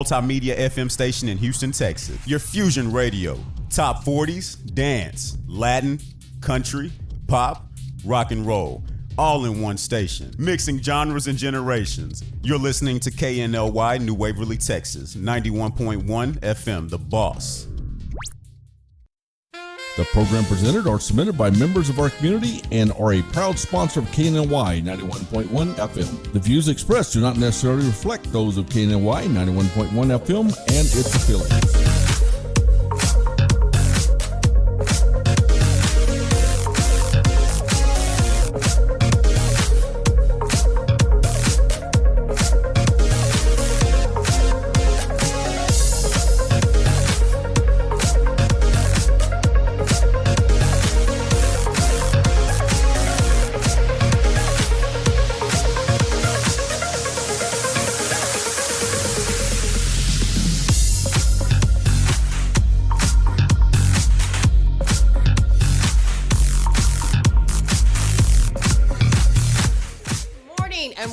multimedia FM station in Houston, Texas. Your fusion radio. Top 40s, dance, Latin, country, pop, rock and roll. All in one station. Mixing genres and generations. You're listening to KNLY, New Waverly, Texas. 91.1 FM, The Boss. The program presented are submitted by members of our community and are a proud sponsor of KNLY 91.1 FM. The views expressed do not necessarily reflect those of KNLY 91.1 FM and its affiliates.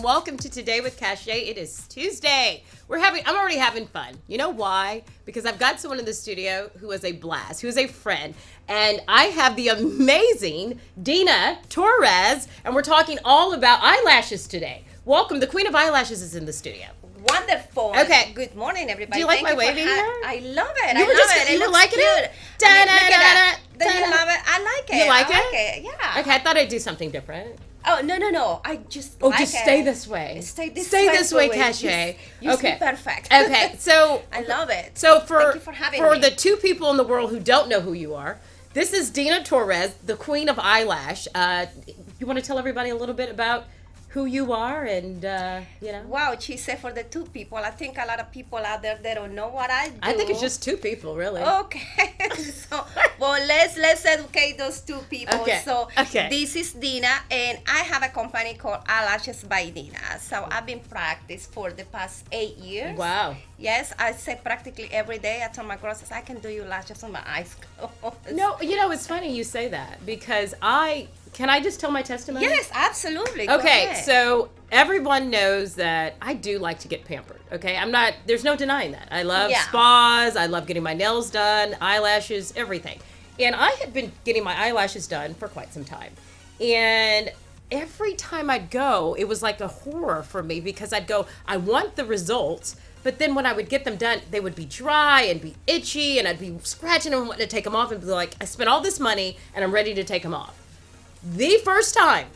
Welcome to Today with Cachet. It is Tuesday. I'm already having fun. You know why? Because I've got someone in the studio who is a blast, who is a friend, and I have the amazing Dina Torres, and we're talking all about eyelashes today. Welcome. The Queen of Eyelashes is in the studio. Wonderful. Okay. Good morning, everybody. Do you like my waving hair? I love it. You were liking it? Do you love it? I like it. You like it? Yeah. Okay, I thought I'd do something different. Oh, no. I just like just stay this way. Stay this way, Cachet. Okay. Perfect. Okay, so I love it. So Thank you for having me. For the two people in the world who don't know who you are, this is Dina Torres, the Queen of Eyelash. You want to tell everybody a little bit about who you are and, Wow, she said for the two people. I think a lot of people out there, they don't know what I do. I think it's just two people, really. Okay. Let's educate those two people. Okay. So okay. This is Dina, and I have a company called Eyelashes by Dina. So I've been practiced for the past 8 years. Wow. Yes, I say practically every day. I tell my girls, I can do your lashes on my eyes. No, it's funny you say that because Can I just tell my testimony? Yes, absolutely. Okay, so everyone knows that I do like to get pampered, okay? There's no denying that. I love spas, I love getting my nails done, eyelashes, everything. And I had been getting my eyelashes done for quite some time. And every time I'd go, it was like a horror for me because I'd go, I want the results, but then when I would get them done, they would be dry and be itchy, and I'd be scratching them and wanting to take them off and be like, I spent all this money and I'm ready to take them off. The first time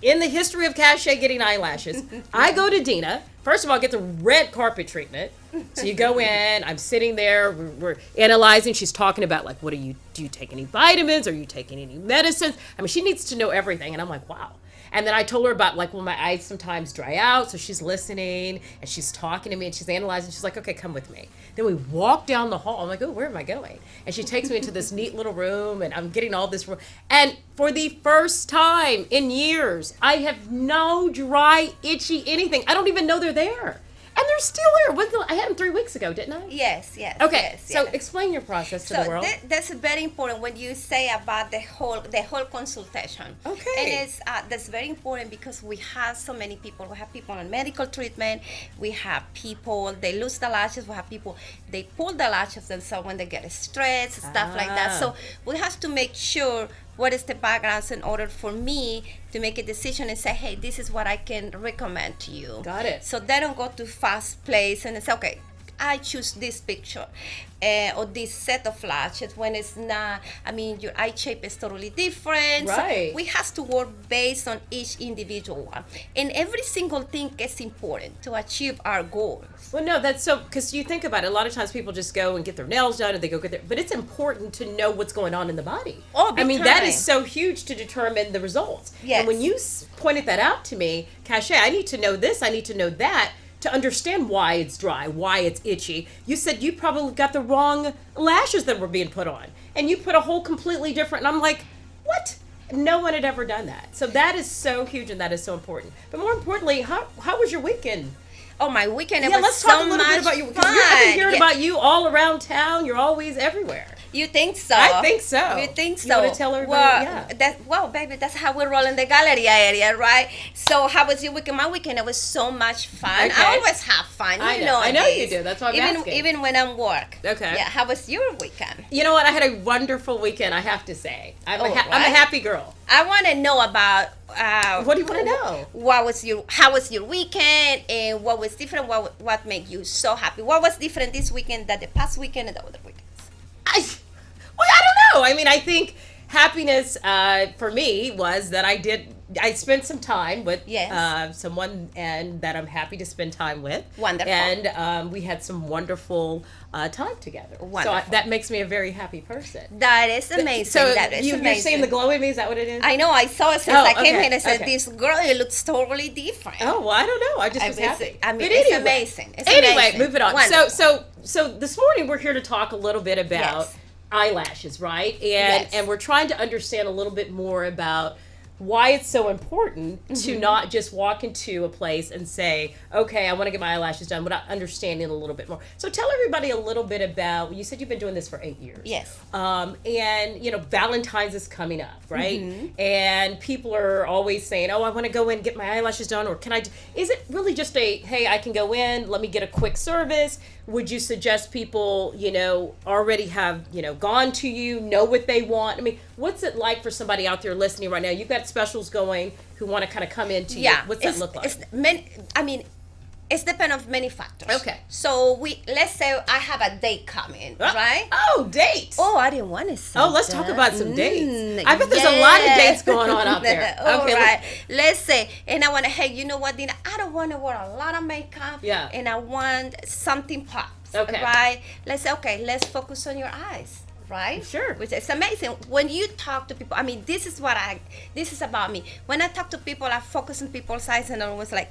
in the history of Cachet getting eyelashes, I go to Dina. First of all, get the red carpet treatment. So you go in, I'm sitting there, we're analyzing. She's talking about like, do you take any vitamins? Are you taking any medicines? I mean, she needs to know everything. And I'm like, wow. And then I told her about like, well, my eyes sometimes dry out. So she's listening and she's talking to me and she's analyzing. She's like, okay, come with me. Then we walk down the hall. I'm like, oh, where am I going? And she takes me into this neat little room and I'm getting all this room. And for the first time in years, I have no dry, itchy anything. I don't even know they're there. And they're still here. I had them 3 weeks ago, didn't I? Yes. Okay, yes, so explain your process to the world. That's very important when you say about the whole consultation. Okay. And that's very important because we have so many people. We have people on medical treatment. We have people, they lose the lashes. We have people, they pull the lashes themselves when they get stressed, stuff like that. So we have to make sure what is the background in order for me to make a decision and say, hey, this is what I can recommend to you. Got it. So they don't go to fast place and say, okay, I choose this picture or this set of lashes when it's not, your eye shape is totally different. Right. So we have to work based on each individual one. And every single thing is important to achieve our goals. Well, no, that's so, because you think about it, a lot of times people just go and get their nails done and they go get their, but it's important to know what's going on in the body. Oh, big time. That is so huge to determine the results. Yes. And when you pointed that out to me, Cachet, I need to know this, I need to know that, to understand why it's dry, why it's itchy. You said you probably got the wrong lashes that were being put on. And you put a whole completely different, and I'm like, what? No one had ever done that. So that is so huge and that is so important. But more importantly, how was your weekend? Oh, my weekend, it was let's so talk a little much bit about you. fun. I've been hearing about you all around town. You're always everywhere. You think so? I think so. You think so? You want to tell everybody? Well, well, baby, that's how we roll in the Galleria area, right? So, how was your weekend? My weekend, it was so much fun. Okay. I always have fun. I You know. know I know this. you do. That's why I'm asking. Even when I'm work. Okay. Yeah. How was your weekend? You know what? I had a wonderful weekend, I have to say. I'm a right. happy girl. I want to know about. What do you want to know? How was your weekend, and what was different? What made you so happy? What was different this weekend than the past weekend and the other weekends? I don't know. I mean, I think happiness for me was that I spent some time with someone and that I'm happy to spend time with. Wonderful. And we had some wonderful time together. Wonderful. So that makes me a very happy person. That is amazing. So that is you're amazing. seeing the glow in me? Is that what it is? I know. I saw it since I came okay, here and I said, okay. this girl, it looks totally different. Oh, well, I don't know. I just was happy. I mean, But it's anyway. amazing. It's Anyway, amazing. moving on. Wonderful. So this morning we're here to talk a little bit about Yes. eyelashes, right? And Yes. and we're trying to understand a little bit more about why it's so important to not just walk into a place and say, okay, I want to get my eyelashes done, without understanding a little bit more. So tell everybody a little bit about, you said you've been doing this for 8 years. Yes. And, you know, Valentine's is coming up, right? And people are always saying, oh, I want to go in and get my eyelashes done, or can I, is it really just hey, I can go in, let me get a quick service? Would you suggest people, you know, already have, you know, gone to you, know what they want? I mean, what's it like for somebody out there listening right now? You've got specials going who want to kind of come into you. What's that look like? It's depend of many factors. Okay. So let's say I have a date coming, right? Oh, date. Oh, I didn't want to say Oh, let's that. talk about some dates. I bet there's a lot of dates going on out there. All Okay, right. Let's say, and I want to, hey, you know what, Dina? I don't want to wear a lot of makeup. Yeah. And I want something pops. Okay. Right? Let's say, okay, let's focus on your eyes. Right? Sure. Which is amazing. When you talk to people, I mean, this is about me. When I talk to people, I focus on people's eyes, and I was like,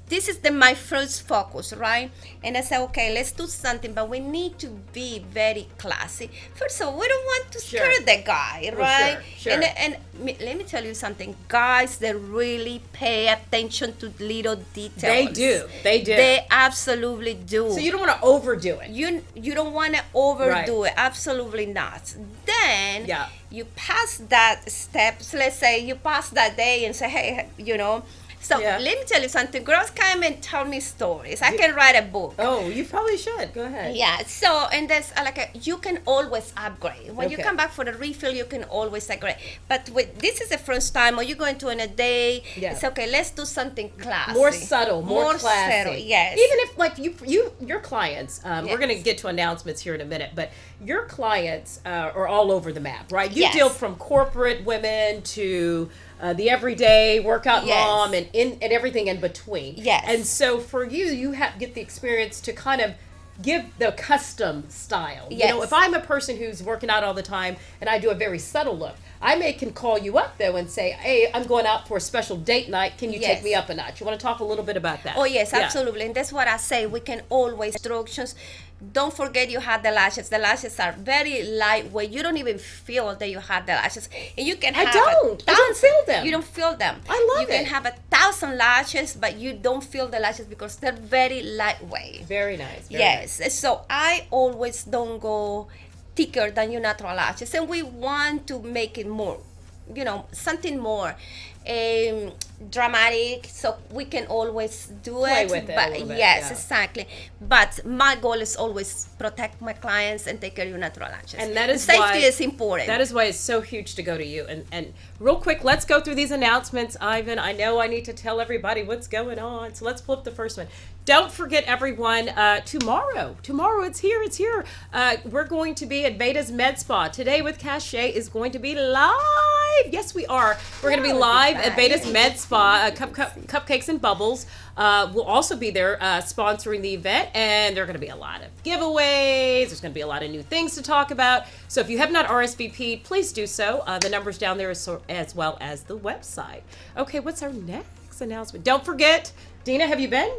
this is my first focus, right? And I say, okay, let's do something, but we need to be very classy. First of all, we don't want to scare the guy, right? Sure. And let me tell you something. Guys, they really pay attention to little details. They do. They absolutely do. So you don't want to overdo it. You don't want to overdo it. Absolutely not. Then you pass that steps. Let's say you pass that day and say, hey, you know. So let me tell you something. Girls come and tell me stories. I can write a book. Oh, you probably should. Go ahead. Yeah. So, and there's you can always upgrade. When you come back for the refill, you can always upgrade. But this is the first time, or you're going to on a day. It's okay. Let's do something classy. More subtle, more classy. Subtle, yes. Even if, like, your clients, we're going to get to announcements here in a minute, but your clients are all over the map, right? You deal from corporate women to the everyday workout mom and everything in between. Yes. And so for you get the experience to kind of give the custom style. Yes. You know, if I'm a person who's working out all the time and I do a very subtle look, I can call you up though and say, hey, I'm going out for a special date night. Can you take me up a notch? You want to talk a little bit about that? Oh, yes, absolutely. And that's what I say. We can always instructions. Don't forget you had the lashes. The lashes are very lightweight. You don't even feel that you had the lashes. And you can have I don't feel them. You don't feel them. I love You can have 1,000 lashes, but you don't feel the lashes because they're very lightweight. Very nice. Yes. So I always don't go thicker than your natural lashes. And we want to make it more, you know, something more dramatic, so we can always do Play it. with it But a little bit, yes, exactly. But my goal is always protect my clients and take care of your natural lashes. And that is safety is important. That is why it's so huge to go to you. And real quick, let's go through these announcements, Ivan. I know I need to tell everybody what's going on, so let's pull up the first one. Don't forget, everyone, tomorrow it's here. We're going to be at Veda's Med Spa. Today with Cachet is going to be live. Yes, we are. We're going to be live at Veda's Med Spa, Cupcakes and Bubbles. We'll also be there sponsoring the event, and there are going to be a lot of giveaways. There's going to be a lot of new things to talk about. So if you have not RSVP'd, please do so. The number's down there as well as the website. Okay, what's our next announcement? Don't forget, Dina, have you been?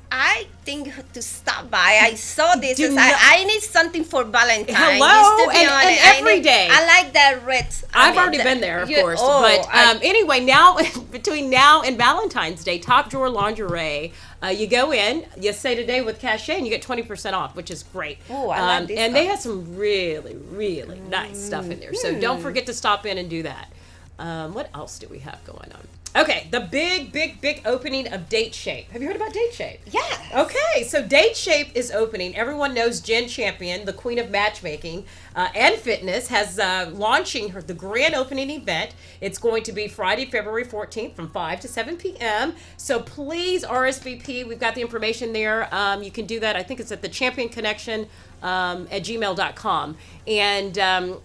I think to stop by. I saw this. I need something for Valentine's. Hello, and every day. I like that red. I've already been there, of course. But anyway, now between now and Valentine's Day, Top Drawer Lingerie You go in, you say today with cachet, and you get 20% off, which is great. Oh, I like this and one. they have some really, really nice stuff in there. So don't forget to stop in and do that. What else do we have going on? Okay, the big opening of Date Shape. Have you heard about Date Shape? Yeah. Okay, so Date Shape is opening. Everyone knows Jen Champion, the queen of matchmaking and fitness, has launching the grand opening event. It's going to be Friday, February 14th from 5 to 7 p.m. So please RSVP. We've got the information there. You can do that. I think it's at the Champion Connection at gmail.com. And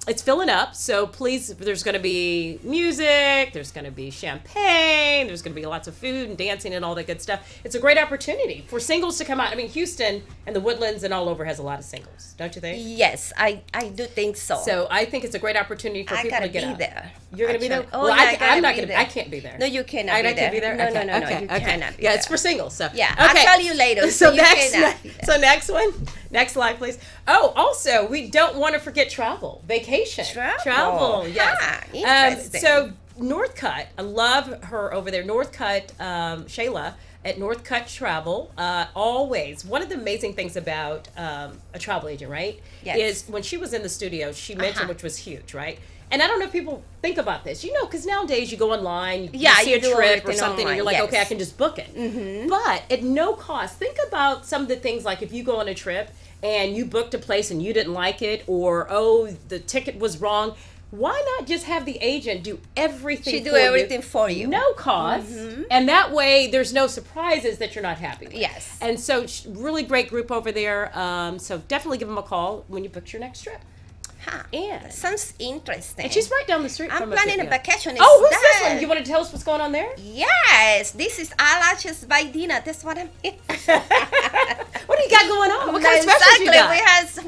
it's filling up. So please, there's going to be music. There's going to be champagne. There's going to be lots of food and dancing and all that good stuff. It's a great opportunity for singles to come out. I mean, Houston and the Woodlands and all over has a lot of singles, don't you think? Yes, I do think so. So I think it's a great opportunity for people to get out. There. You're going to be there? Oh, well, yeah, I'm not going to. I can't be there. No, you cannot I be there. can't be there? No, Okay, no, okay, you okay. cannot be Yeah, there. it's for singles. So Yeah, okay. I'll tell you later. So you next, cannot be there. so next one, next slide, please. Oh, also, we don't want to forget travel, vacation, travel. Yes. Interesting. So Northcutt, I love her over there. Northcutt, Shayla at Northcutt Travel. Always one of the amazing things about a travel agent, right? Yes. Is when she was in the studio, she mentioned, which was huge, right? And I don't know if people think about this, because nowadays you go online, you see you a do trip or everything something, and online, you're like, yes. okay, I can just book it. Mm-hmm. But at no cost, think about some of the things like if you go on a trip and you booked a place and you didn't like it, or, the ticket was wrong. Why not just have the agent do everything She do everything for you. No cost. Mm-hmm. And that way there's no surprises that you're not happy with. Yes. And so really great group over there. So definitely give them a call when you book your next trip. Huh. And Sounds interesting. she's right down the street I'm from us. planning a vacation. Oh, who's instead. this one? You want to tell us what's going on there? Yes, this is Eyelashes by Dina. That's what I'm here. What do you got going on? What kind of specials Exactly. you got?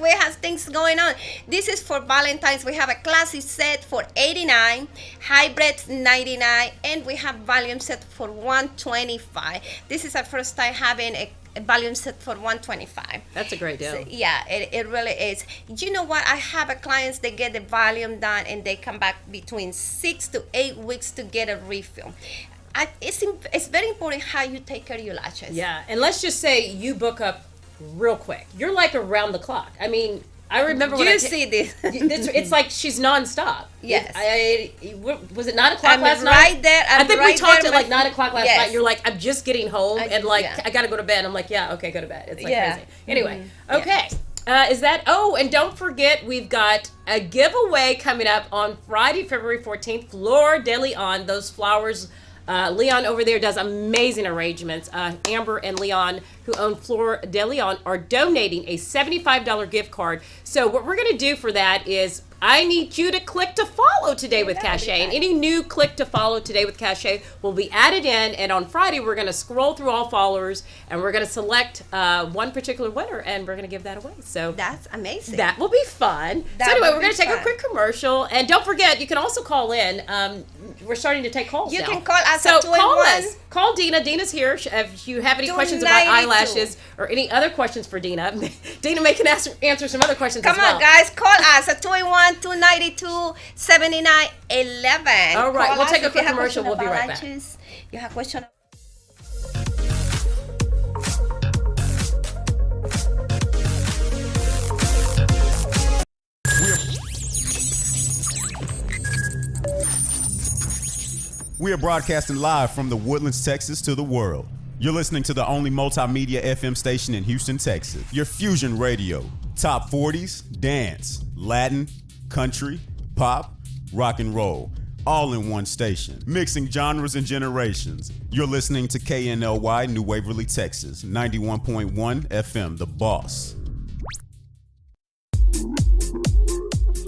We have things going on. This is for Valentine's. We have a classic set for $89, hybrid $99, and we have volume set for $125. This is our first time having a volume set for $125. That's a great deal. So, yeah, it really is. You know what? I have a clients that get the volume done and they come back between 6 to 8 weeks to get a refill. It's very important how you take care of your lashes. Yeah, and let's just say you book up real quick. You're like around the clock. I mean, I remember when you see this. It's like she's nonstop. Yes. Was it 9 o'clock I'm last right night? there. I think we right talked there at like with- 9 o'clock last Yes. night. You're like, I'm just getting home, and like, yeah. I gotta go to bed. I'm like, yeah, okay, go to bed. It's like Yeah. crazy. Anyway, okay. Is that? Oh, and don't forget, we've got a giveaway coming up on Friday, February 14th. Fleur de Leon, those flowers. Leon over there does amazing arrangements. Amber and Leon, who own Fleur de Leon, are donating a $75 gift card. So what we're going to do for that is I need you to click to follow Today with Cachet. And any new click to follow Today with Cachet will be added in. And on Friday, we're going to scroll through all followers and we're going to select one particular winner and we're going to give that away. So That's amazing. that will be fun. That So anyway, will we're going be to take a fun. quick commercial. And don't forget, you can also call in. We're starting to take calls You now. can call us So at call 281. us. Call Dina. Dina's here. If you have any questions about 292. eyelashes or any other questions for Dina, Dina may can answer some other questions Come as well. on, guys. Call us at 281-292-7911. All right, Call we'll us take a if you quick have commercial. question We'll be about right back. lashes. You have question. We are broadcasting live from the Woodlands, Texas to the world. You're listening to the only multimedia FM station in Houston, Texas. Your Fusion Radio. Top 40s, dance, Latin, country, pop, rock and roll. All in one station. Mixing genres and generations. You're listening to KNLY, New Waverly, Texas. 91.1 FM, The Boss.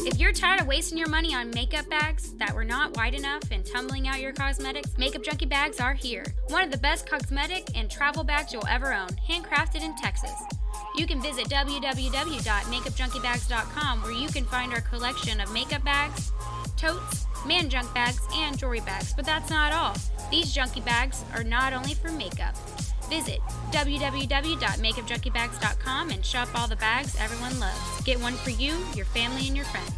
If you're tired of wasting your money on makeup bags that were not wide enough and tumbling out your cosmetics, Makeup Junkie bags are here. One of the best cosmetic and travel bags you'll ever own, handcrafted in Texas. You can visit www.makeupjunkiebags.com where you can find our collection of makeup bags, totes, man junk bags, and jewelry bags. But that's not all. These junkie bags are not only for makeup. Visit www.makeupjunkiebags.com and shop all the bags everyone loves. Get one for you, your family, and your friends.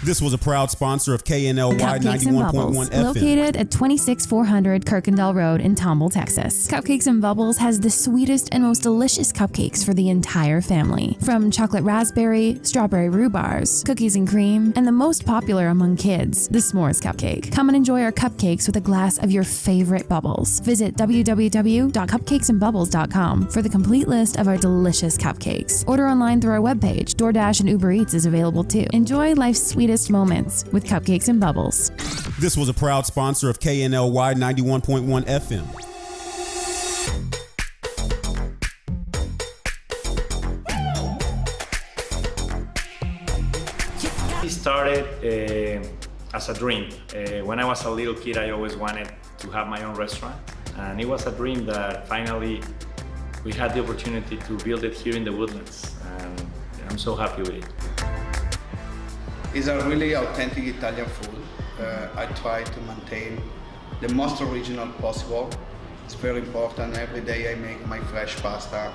This was a proud sponsor of KNLY Cupcakes and 91.1 Bubbles, FM. located at 26400 Kirkendall Road in Tomball, Texas. Cupcakes and Bubbles has the sweetest and most delicious cupcakes for the entire family. From chocolate raspberry, strawberry rhubars, cookies and cream, and the most popular among kids, the s'mores cupcake. Come and enjoy our cupcakes with a glass of your favorite bubbles. Visit www.cupcakesandbubbles.com for the complete list of our delicious cupcakes. Order online through our webpage. DoorDash and Uber Eats is available too. Enjoy life's sweetest moments with Cupcakes and Bubbles. This was a proud sponsor of KNLY 91.1 FM. It started as a dream. When I was a little kid, I always wanted to have my own restaurant. And it was a dream that finally we had the opportunity to build it here in the Woodlands. And I'm so happy with it. It's a really authentic Italian food. I try to maintain the most original possible. It's very important. Every day I make my fresh pasta.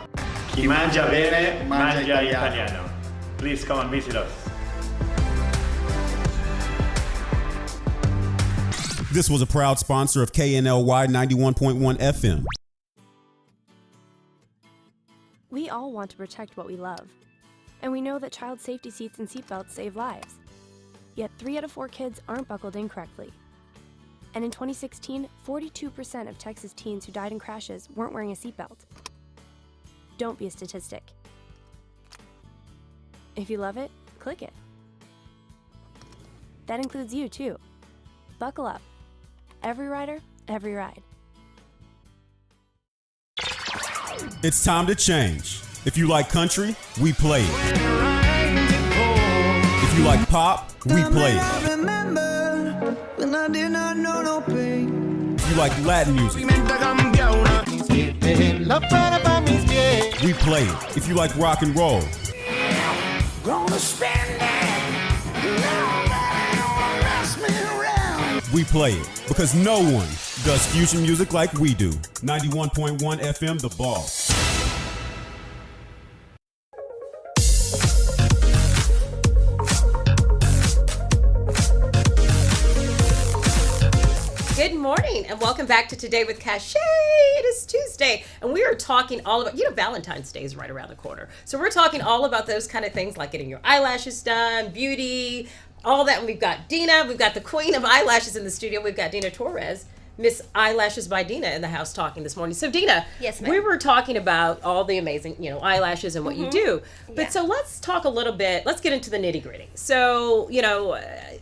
Chi mangia bene, mangia italiano. Please come and visit us. This was a proud sponsor of KNLY 91.1 FM. We all want to protect what we love. And we know that child safety seats and seatbelts save lives. Yet 3 out of 4 kids aren't buckled in correctly. And in 2016, 42% of Texas teens who died in crashes weren't wearing a seatbelt. Don't be a statistic. If you love it, click it. That includes you too. Buckle up. Every rider, every ride. It's time to change. If you like country, we play it. If you like pop, we play it. If you like Latin music, we play it. If you like rock and roll, we play it. Because no one does fusion music like we do. 91.1 FM, The Boss. Good morning and welcome back to Today with Cachet. It is Tuesday and we are talking all about, Valentine's Day is right around the corner. So we're talking all about those kind of things like getting your eyelashes done, beauty, all that. And we've got Dina, we've got the queen of eyelashes in the studio. We've got Dina Torres, Miss Eyelashes by Dina in the house talking this morning. So Dina, Yes, ma'am. we were talking about all the amazing, eyelashes and what you do. But Yeah. so let's talk a little bit, let's get into the nitty gritty. So,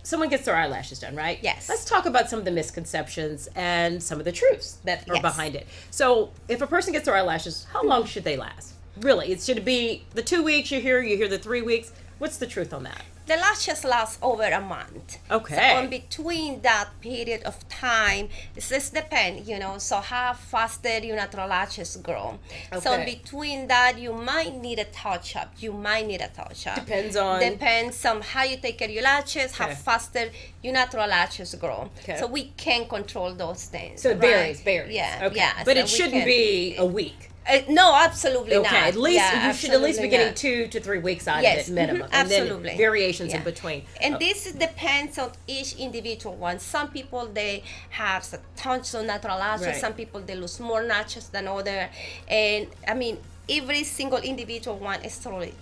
someone gets their eyelashes done, right? Yes. Let's talk about some of the misconceptions and some of the truths that are Yes. behind it. So if a person gets their eyelashes, how long should they last? Really, should it be the 2 weeks you hear the 3 weeks? What's the truth on that? The lashes last over a month. Okay. So in between that period of time, it just depends, so how faster your natural lashes grow. So in Okay. between that, you might need a touch-up. Depends on- Depends on how you take care of your lashes, how Okay. faster your natural lashes grow. Okay. So we can control those things. So it right? varies. Yeah, Okay. yeah. But so it we shouldn't can- be a week. No, absolutely not. Okay, at least Yeah, you should at least be absolutely getting not. 2 to 3 weeks out Yes, of it minimum, mhm, and then absolutely. variations in Yeah. between. And this depends on each individual one. Some people they have tons of natural lashes. Right. Some people they lose more lashes than other. And I mean, every single individual one is totally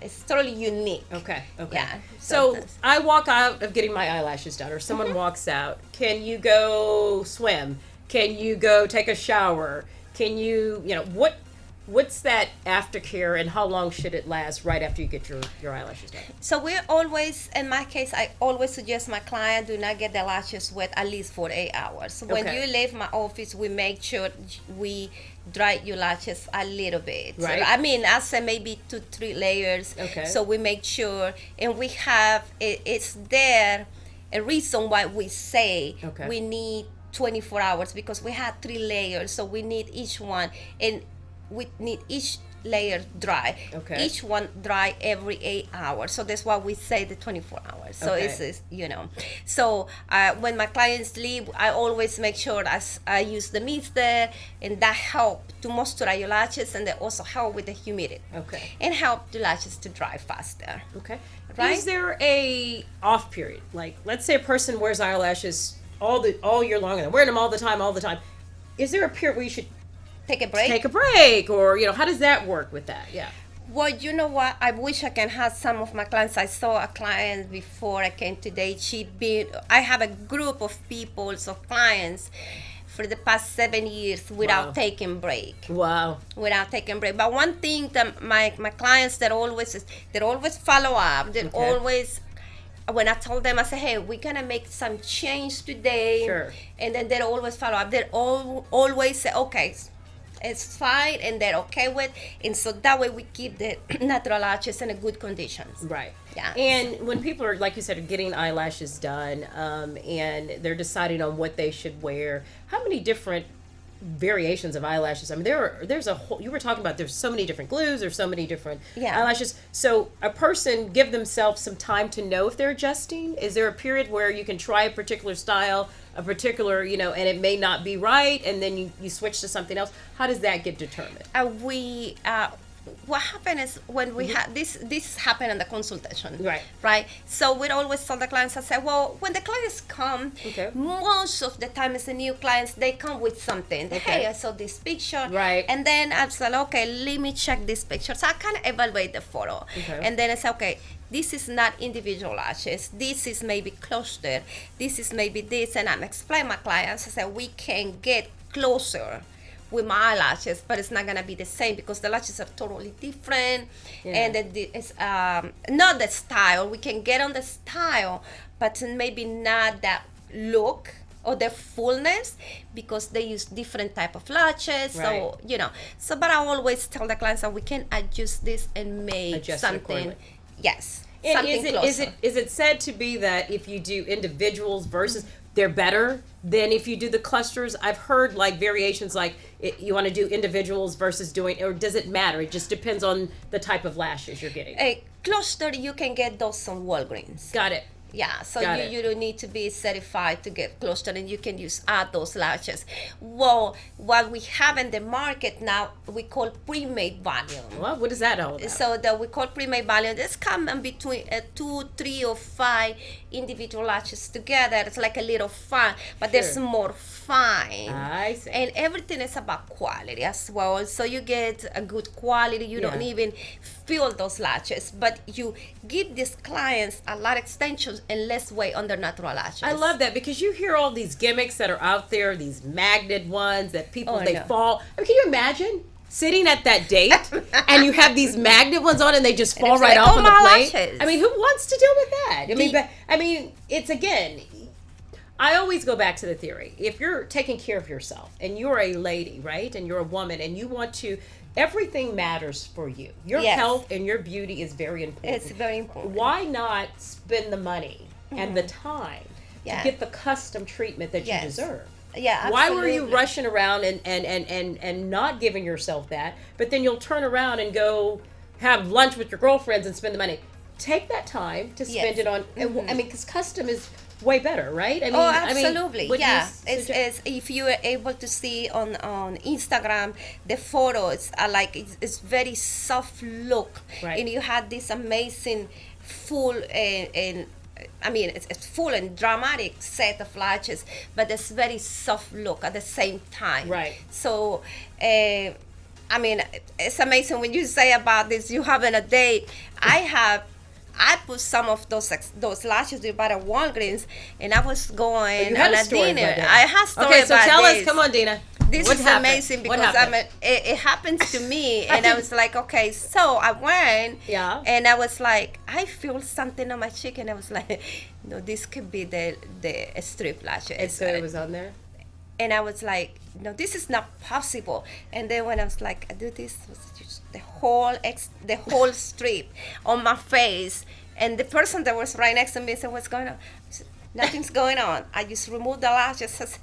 unique. Okay. Yeah. So I walk out of getting my eyelashes done, or someone walks out. Can you go swim? Can you go take a shower? Can you, what's that aftercare, and how long should it last right after you get your eyelashes done? So we always, in my case, I always suggest my client do not get the lashes wet at least for 8 hours. So when Okay. you leave my office, we make sure we dry your lashes a little bit. Right. I mean, I say maybe 2-3 layers. Okay. So we make sure, and we have it's there a reason why we say Okay. we need 24 hours because we have 3 layers. So we need each one, and we need each layer dry. Okay. Each one dry every 8 hours. So that's why we say the 24 hours. So Okay. it's So when my clients leave, I always make sure I use the mister, and that help to moisturize your lashes, and they also help with the humidity. Okay. And help the lashes to dry faster. Okay. Right? Is there a off period? Like, let's say a person wears eyelashes all year long and they're wearing them all the time. Is there a period where you should Take a break. take a break, or how does that work with that? Yeah. Well, you know what? I wish I can have some of my clients. I saw a client before I came today. I have a group of people, so clients, for the past 7 years without Wow. taking break. Wow. Without taking break. But one thing that my clients that always follow up. They Okay. always. When I told them, I said, hey, we're going to make some change today. Sure. And then they always follow up. They always say, okay, it's fine, and they're okay with. And so that way we keep the natural lashes in a good conditions. Right. Yeah. And when people are, like you said, getting eyelashes done, and they're deciding on what they should wear, how many different variations of eyelashes? I mean, there's a whole, you were talking about, there's so many different glues, there's so many different Yeah. eyelashes. So a person give themselves some time to know if they're adjusting. Is there a period where you can try a particular style, a particular, and it may not be right, and then you switch to something else? How does that get determined? What happened is when we had this happened in the consultation, Right. So we always tell the clients, I say, well, when the clients come, Okay. most of the time it's the new clients, they come with something. Okay. Hey, I saw this picture, Right. and then I said, okay, let me check this picture. So I kind of evaluate the photo, Okay. and then I say, okay, this is not individual lashes, this is maybe cluster, this is maybe this, and I'm explaining my clients, I say, we can get closer with my eyelashes, but it's not gonna be the same because the lashes are totally different, and it's not the style. We can get on the style, but maybe not that look or the fullness because they use different type of lashes. Right. So but I always tell the clients that we can adjust this and make Adjust it something. accordingly. Yes. And something closer. is it said to be that if you do individuals versus they're better than if you do the clusters? I've heard like variations like you want to do individuals versus doing, or does it matter? It just depends on the type of lashes you're getting. A cluster, you can get those on Walgreens. Got it. Yeah, so Got it. you don't need to be certified to get cluster, and you can add those lashes. Well, what we have in the market now, we call pre-made volume. Well, what is that all about? So that we call pre-made volume. This come in between 2, 3, or 5 individual lashes together. It's like a little fun, but there's Sure. more fine. I see. And everything is about quality as well. So you get a good quality. You don't Yeah. even feel those lashes, but you give these clients a lot of extensions and less weight on their natural lashes. I love that because you hear all these gimmicks that are out there, these magnet ones that people, Oh, I they know. fall. I mean, can you imagine sitting at that date and you have these magnet ones on and they just fall it's right like, off oh, on the my plate? lashes. I mean, who wants to deal with that? The- I mean, it's again, I always go back to the theory. If you're taking care of yourself and you're a lady, right, and you're a woman and you want to, everything matters for you. Your Yes. health and your beauty is very important. It's very important. Why not spend the money and the time Yeah. to get the custom treatment that Yes. you deserve? Yeah, Why were you absolutely. rushing around and not giving yourself that, but then you'll turn around and go have lunch with your girlfriends and spend the money? Take that time to spend Yes. it on, I mean, because custom is way better, right? I mean, Oh, absolutely. would you Yeah. suggest- It's if you are able to see on Instagram, the photos are like, it's very soft look. Right. And you had this amazing full and I mean, it's full and dramatic set of lashes, but it's very soft look at the same time. Right. So, I mean, it's amazing when you say about this, you having a date. I put some of those lashes we bought at Walgreens, and I was going You had on a a story dinner. about that. I had story Okay, so about tell this. us, come on, Dina. This What is happened? amazing What because happened? it happens to me, and I was like, okay, so I went, Yeah. and I was like, I feel something on my cheek, and I was like, no, this could be the strip lashes. And so it was on there? And I was like, no, this is not possible. And then when I was like, I do this, was just the whole strip on my face. And the person that was right next to me said, what's going on? I said, nothing's going on. I just removed the lashes.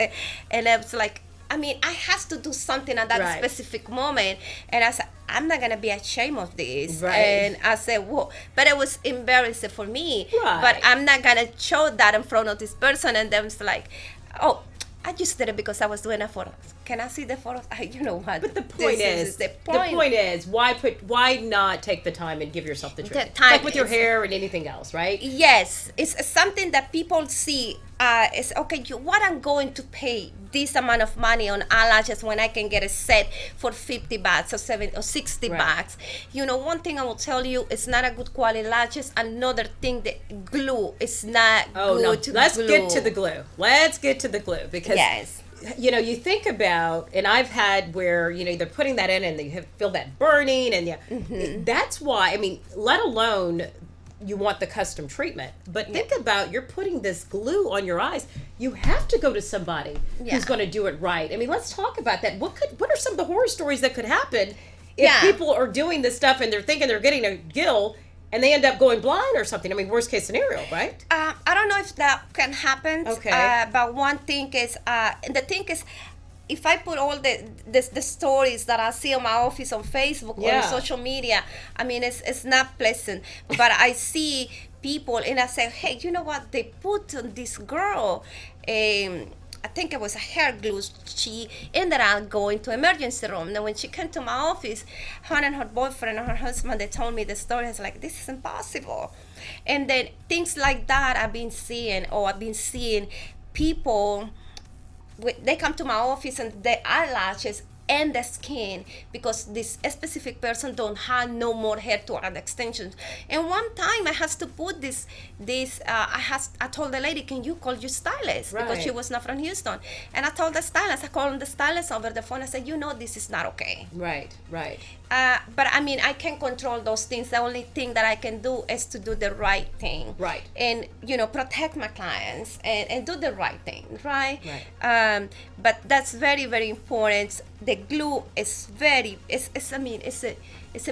And I was like, I mean, I have to do something at that Right. specific moment. And I said, I'm not gonna be ashamed of this. Right. And I said, whoa, but it was embarrassing for me. Right. But I'm not gonna show that in front of this person. And then it's like, oh, I just did it because I was doing a photo. Can I see the photos? You know what? But the point is, the point is, why not take the time and give yourself the treatment? time Like with your is- hair and anything else, right? Yes, it's something that people see. It's okay. What I'm going to pay this amount of money on eyelashes when I can get a set for $50 or $70 or $60 Right. bucks. You know, one thing I will tell you, it's not a good quality lashes. Another thing, the glue is not Oh good no, to let's glue. get to the glue. Let's get to the glue because Yes. you know, you think about, and I've had where, you know, they're putting that in and they feel that burning and that's why, I mean, let alone you want the custom treatment, but think about, you're putting this glue on your eyes. You have to go to somebody who's going to do it right. I mean, let's talk about that. What are some of the horror stories that could happen if people are doing this stuff and they're thinking they're getting a gill and they end up going blind or something? I mean, worst case scenario, right? I don't know if that can happen. Okay. But one thing is, if I put all the stories that I see on my office on Facebook or on social media, I mean, it's not pleasant. But I see people and I say, hey, you know what? They put on this girl, I think it was a hair glue. She ended up going to emergency room. Now, when she came to my office, her and her boyfriend and her husband, they told me the story. I was like, this is impossible. And then things like that I've been seeing people, they come to my office and the eyelashes and the skin because this specific person don't have no more hair to add extensions. And one time I had to put I told the lady, can you call your stylist? Because she was not from Houston. And I told the stylist, I called the stylist over the phone. I said, you know, this is not okay. Right. But I mean, I can't control those things. The only thing that I can do is to do the right thing. Right. And, you know, protect my clients and do the right thing, right? Right. But that's very, very important. The glue is it's a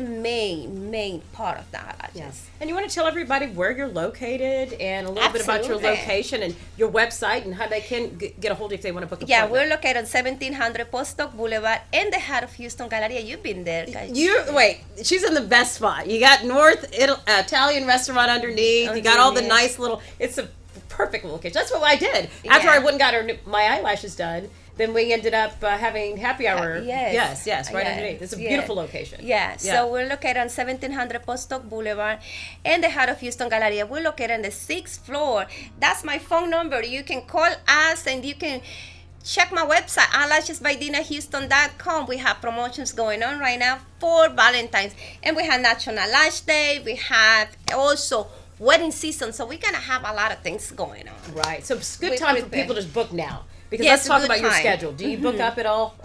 main part of that. Yes. And you want to tell everybody where you're located and a little bit about your Absolutely. location and your website and how they can get a hold of you if they want to book an Yeah, appointment. we're located on 1700 Postock Boulevard in the heart of Houston Galleria. You've been there, guys. Wait, she's in the best spot. You got Italian restaurant underneath. You got all the nice little, it's a perfect location. That's what I did. After I went and got my eyelashes done, then we ended up having happy hour. Yes, right underneath. It's a beautiful location. Yeah, so we're located on 1700 Postock Boulevard in the heart of Houston Galleria. We're located on the 6th floor. That's my phone number. You can call us and you can check my website, eyelashesbydinahouston.com. We have promotions going on right now for Valentine's. And we have National Lash Day. We have also wedding season. So we're going to have a lot of things going on. Right. So it's a good time for people to book now. Because Yes, let's talk good about your time. schedule. Do you book up at all?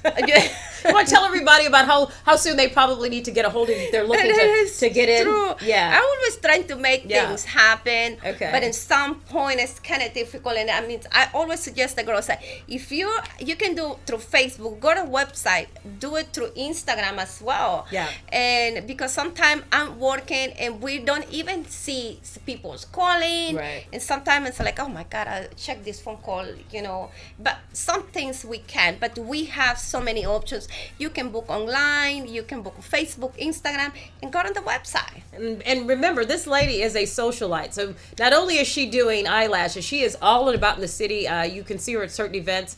You want to tell everybody about how soon they probably need to get a hold of you if they're looking to get in? True. Yeah. I'm always trying to make things happen. Okay. But in some point it's kind of difficult. And I mean, I always suggest the girls that if you can do through Facebook, go to website, do it through Instagram as well. Yeah. And because sometimes I'm working and we don't even see people's calling. Right. And sometimes it's like, oh my God, I'll check this phone call, you know. But some things we can, but we have so many options. You can book online, you can book on Facebook, Instagram, and go on the website. And remember, this lady is a socialite. So not only is she doing eyelashes, she is all about in the city. You can see her at certain events.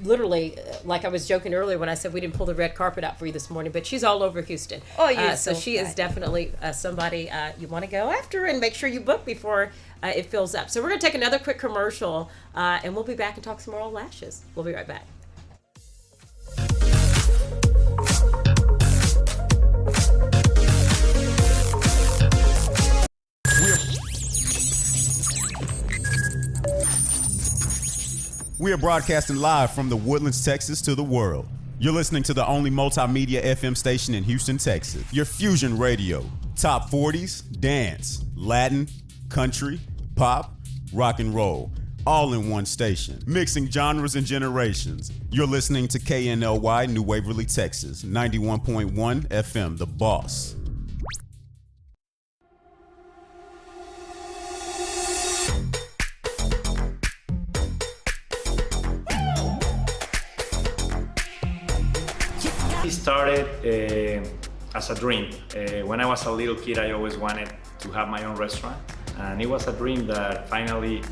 Literally, like I was joking earlier when I said we didn't pull the red carpet out for you this morning, but she's all over Houston. Oh, you're so so she is right. definitely somebody you want to go after and make sure you book before it fills up. So we're going to take another quick commercial, and we'll be back and talk some more on lashes. We'll be right back. We are broadcasting live from the Woodlands, Texas to the world. You're listening to the only multimedia FM station in Houston, Texas. Your Fusion Radio. Top 40s, dance, Latin, country, pop, rock and roll. All in one station. Mixing genres and generations. You're listening to KNLY, New Waverly, Texas. 91.1 FM, The Boss. started as a dream. When I was a little kid, I always wanted to have my own restaurant. And it was a dream that finally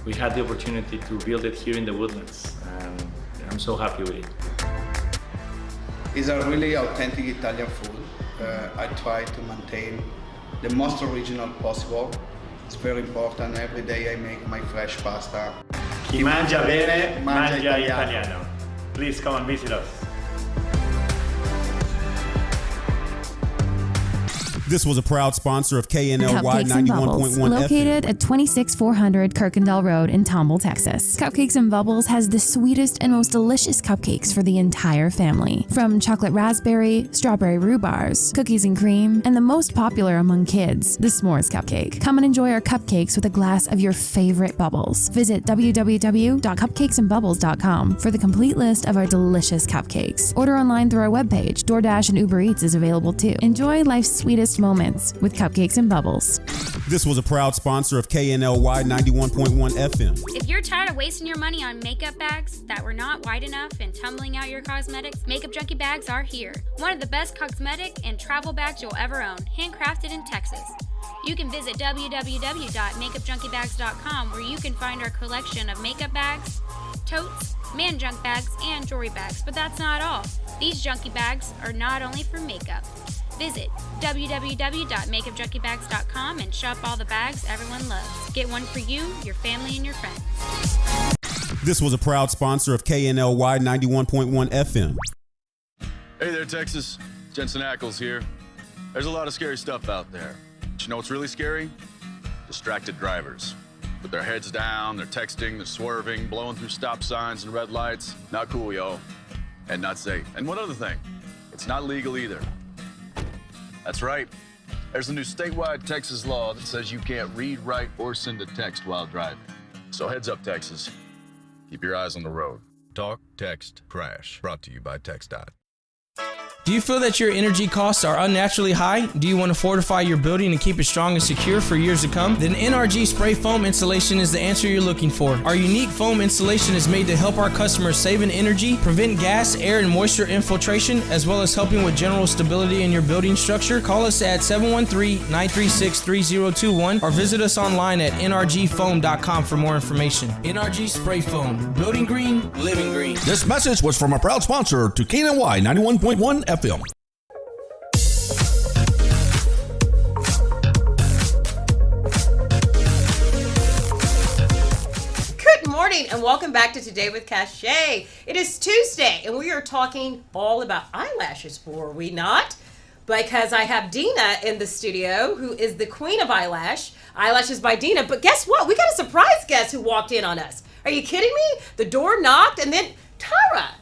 we had the opportunity to build it here in the Woodlands. And I'm so happy with it. It's a really authentic Italian food. I try to maintain the most original possible. It's very important. Every day I make my fresh pasta. Chi mangia bene, mangia italiano. Please come and visit us. This was a proud sponsor of KNLY Cupcakes and Bubbles, 91.1 located FM. at 26400 Kirkendall Road in Tomball, Texas. Cupcakes and Bubbles has the sweetest and most delicious cupcakes for the entire family. From chocolate raspberry, strawberry rhubars, cookies and cream, and the most popular among kids, the s'mores cupcake. Come and enjoy our cupcakes with a glass of your favorite bubbles. Visit www.cupcakesandbubbles.com for the complete list of our delicious cupcakes. Order online through our webpage. DoorDash and Uber Eats is available too. Enjoy life's sweetest moments with Cupcakes and Bubbles. This was a proud sponsor of KNLY 91.1 FM. If you're tired of wasting your money on makeup bags that were not wide enough and tumbling out your cosmetics, Makeup Junkie bags are here. One of the best cosmetic and travel bags you'll ever own, handcrafted in Texas. You can visit www.makeupjunkiebags.com where you can find our collection of makeup bags, totes, man junk bags, and jewelry bags. But that's not all. These junkie bags are not only for makeup. Visit www.makeupjunkiebags.com and shop all the bags everyone loves. Get one for you, your family, and your friends. This was a proud sponsor of KNLY 91.1 FM. Hey there, Texas. Jensen Ackles here. There's a lot of scary stuff out there. But you know what's really scary? Distracted drivers. With their heads down, they're texting, they're swerving, blowing through stop signs and red lights. Not cool, yo. And not safe. And one other thing, it's not legal either. That's right. There's a new statewide Texas law that says you can't read, write, or send a text while driving. So heads up, Texas. Keep your eyes on the road. Talk, text, crash. Brought to you by TxDOT. Do you feel that your energy costs are unnaturally high? Do you want to fortify your building and keep it strong and secure for years to come? Then NRG Spray Foam Installation is the answer you're looking for. Our unique foam installation is made to help our customers save in energy, prevent gas, air, and moisture infiltration, as well as helping with general stability in your building structure. Call us at 713-936-3021 or visit us online at nrgfoam.com for more information. NRG Spray Foam. Building green, living green. This message was from a proud sponsor to KNLY 91.1 FM. Good morning and welcome back to Today with Cachet. It is Tuesday and we are talking all about eyelashes, were we not? Because I have Dina in the studio, who is the queen of eyelashes by Dina. But guess what? We got a surprise guest who walked in on us. Are you kidding me? The door knocked and then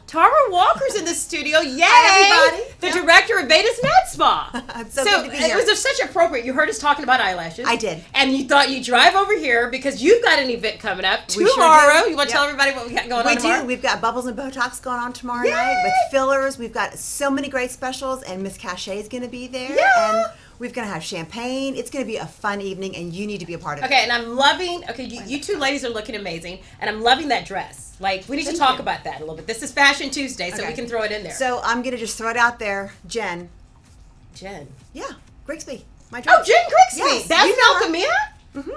Tara Walker's in the studio. Yay! Hi, everybody. The director of Veda's Med Spa. It's so good to be here. It was such appropriate. You heard us talking about eyelashes. I did. And you thought you'd drive over here because you've got an event coming up We sure tomorrow. do. You want to tell everybody what we got going on We tomorrow? do. We've got Bubbles and Botox going on tomorrow night with fillers. We've got so many great specials, and Miss Cachet is going to be there. Yeah. And we're going to have champagne. It's going to be a fun evening, and you need to be a part of it. Okay, and I'm loving, you two ladies are looking amazing, and I'm loving that dress. Like, we need to talk about that a little bit. This is Fashion Tuesday, so we can throw it in there. So I'm going to just throw it out there. Jen. Yeah, Grigsby. My dress. Oh, Jen Grigsby. Yes, That's you know her. Alchemia? Mm-hmm.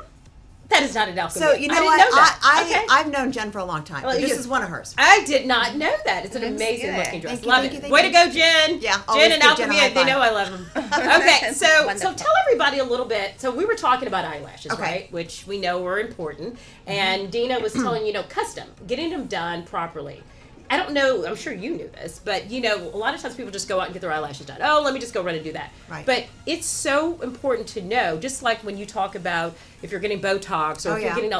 That is not an Alchemia. So you know I didn't what? know that. I've known Jen for a long time. Well, This you- is one of hers. I did not know that. It's an That's amazing good. looking dress. Thank you, Love thank it. you, thank Way you. to go, Jen. Yeah, Jen always and give Jen a Alchemia, high they know five. I love them. Okay, so tell everybody a little bit. So we were talking about eyelashes, Okay. right? Which we know are important. And Dina was telling, custom, getting them done properly. I don't know, I'm sure you knew this, but a lot of times people just go out and get their eyelashes done. Oh, let me just go run and do that. Right. But it's so important to know, just like when you talk about if you're getting Botox or if you're getting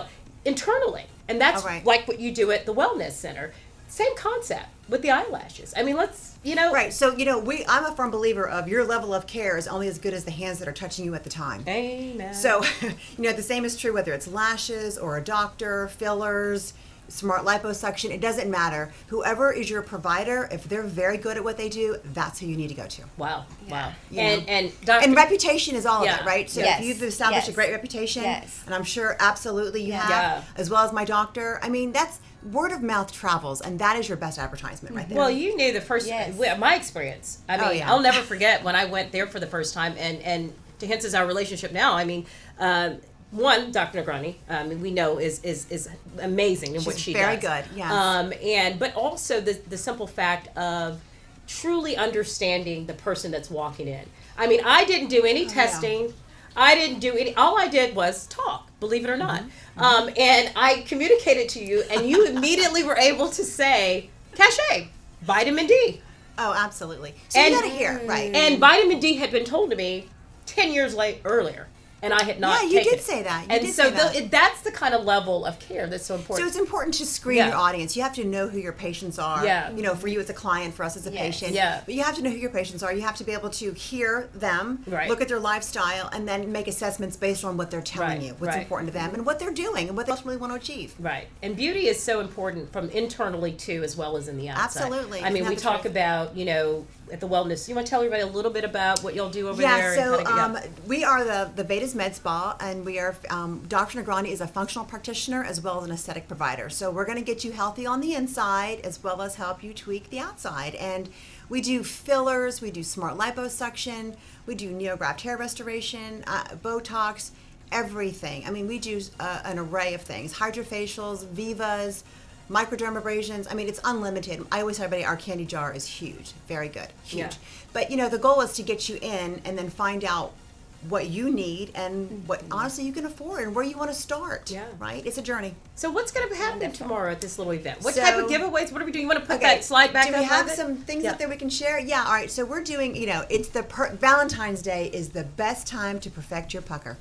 internally. And that's like what you do at the Wellness Center. Same concept with the eyelashes. I mean, Right. So, I'm a firm believer of your level of care is only as good as the hands that are touching you at the time. Amen. So, the same is true whether it's lashes or a doctor, fillers, smart liposuction. It doesn't matter. Whoever is your provider, if they're very good at what they do, that's who you need to go to. Wow. You And know? And reputation is all of Yeah. it, right? So Yes. if you've established a Yes. great reputation, Yes. and I'm sure absolutely you Yeah. have, as well as my doctor, I mean, word of mouth travels, and that is your best advertisement right there. Well, you knew the first, my experience. I mean, I'll never forget when I went there for the first time, and to hence is our relationship now. I mean, one, Dr. Negrani, we know is amazing in what she does. Very good, yes. But also the simple fact of truly understanding the person that's walking in. I mean, I didn't do any testing. Yeah. I didn't do any. All I did was talk, believe it or not. And I communicated to you, and you immediately were able to say, cachet, vitamin D. Oh, absolutely. So you gotta hear, right. And vitamin D had been told to me 10 years earlier. And I had not taken it. Yeah, you did say that. That's the kind of level of care that's so important. So it's important to screen your audience. You have to know who your patients are. Yeah. You know, for you as a client, for us as a patient. Yeah. But you have to know who your patients are. You have to be able to hear them, look at their lifestyle, and then make assessments based on what they're telling you, what's important to them, and what they're doing, and what they ultimately want to achieve. Right. And beauty is so important from internally too, as well as in the outside. Absolutely. I mean, we talk about, at the wellness. You want to tell everybody a little bit about what y'all do over there? Yeah, so we are the Vedas Med Spa, and we are, Dr. Negrani is a functional practitioner as well as an aesthetic provider. So we're going to get you healthy on the inside as well as help you tweak the outside. And we do fillers, we do smart liposuction, we do neograft hair restoration, Botox, everything. I mean, we do an array of things, hydrofacials, Vivas, microdermabrasions. I mean, it's unlimited. I always tell everybody our candy jar is huge, very good, huge. Yeah. But the goal is to get you in and then find out what you need and what honestly you can afford and where you want to start. Yeah. Right? It's a journey. So what's going to be happening tomorrow at this little event? What type of giveaways? What are we doing? You want to put that slide back up? Do we have some things up there we can share? Yeah. All right. So we're doing, it's Valentine's Day is the best time to perfect your pucker.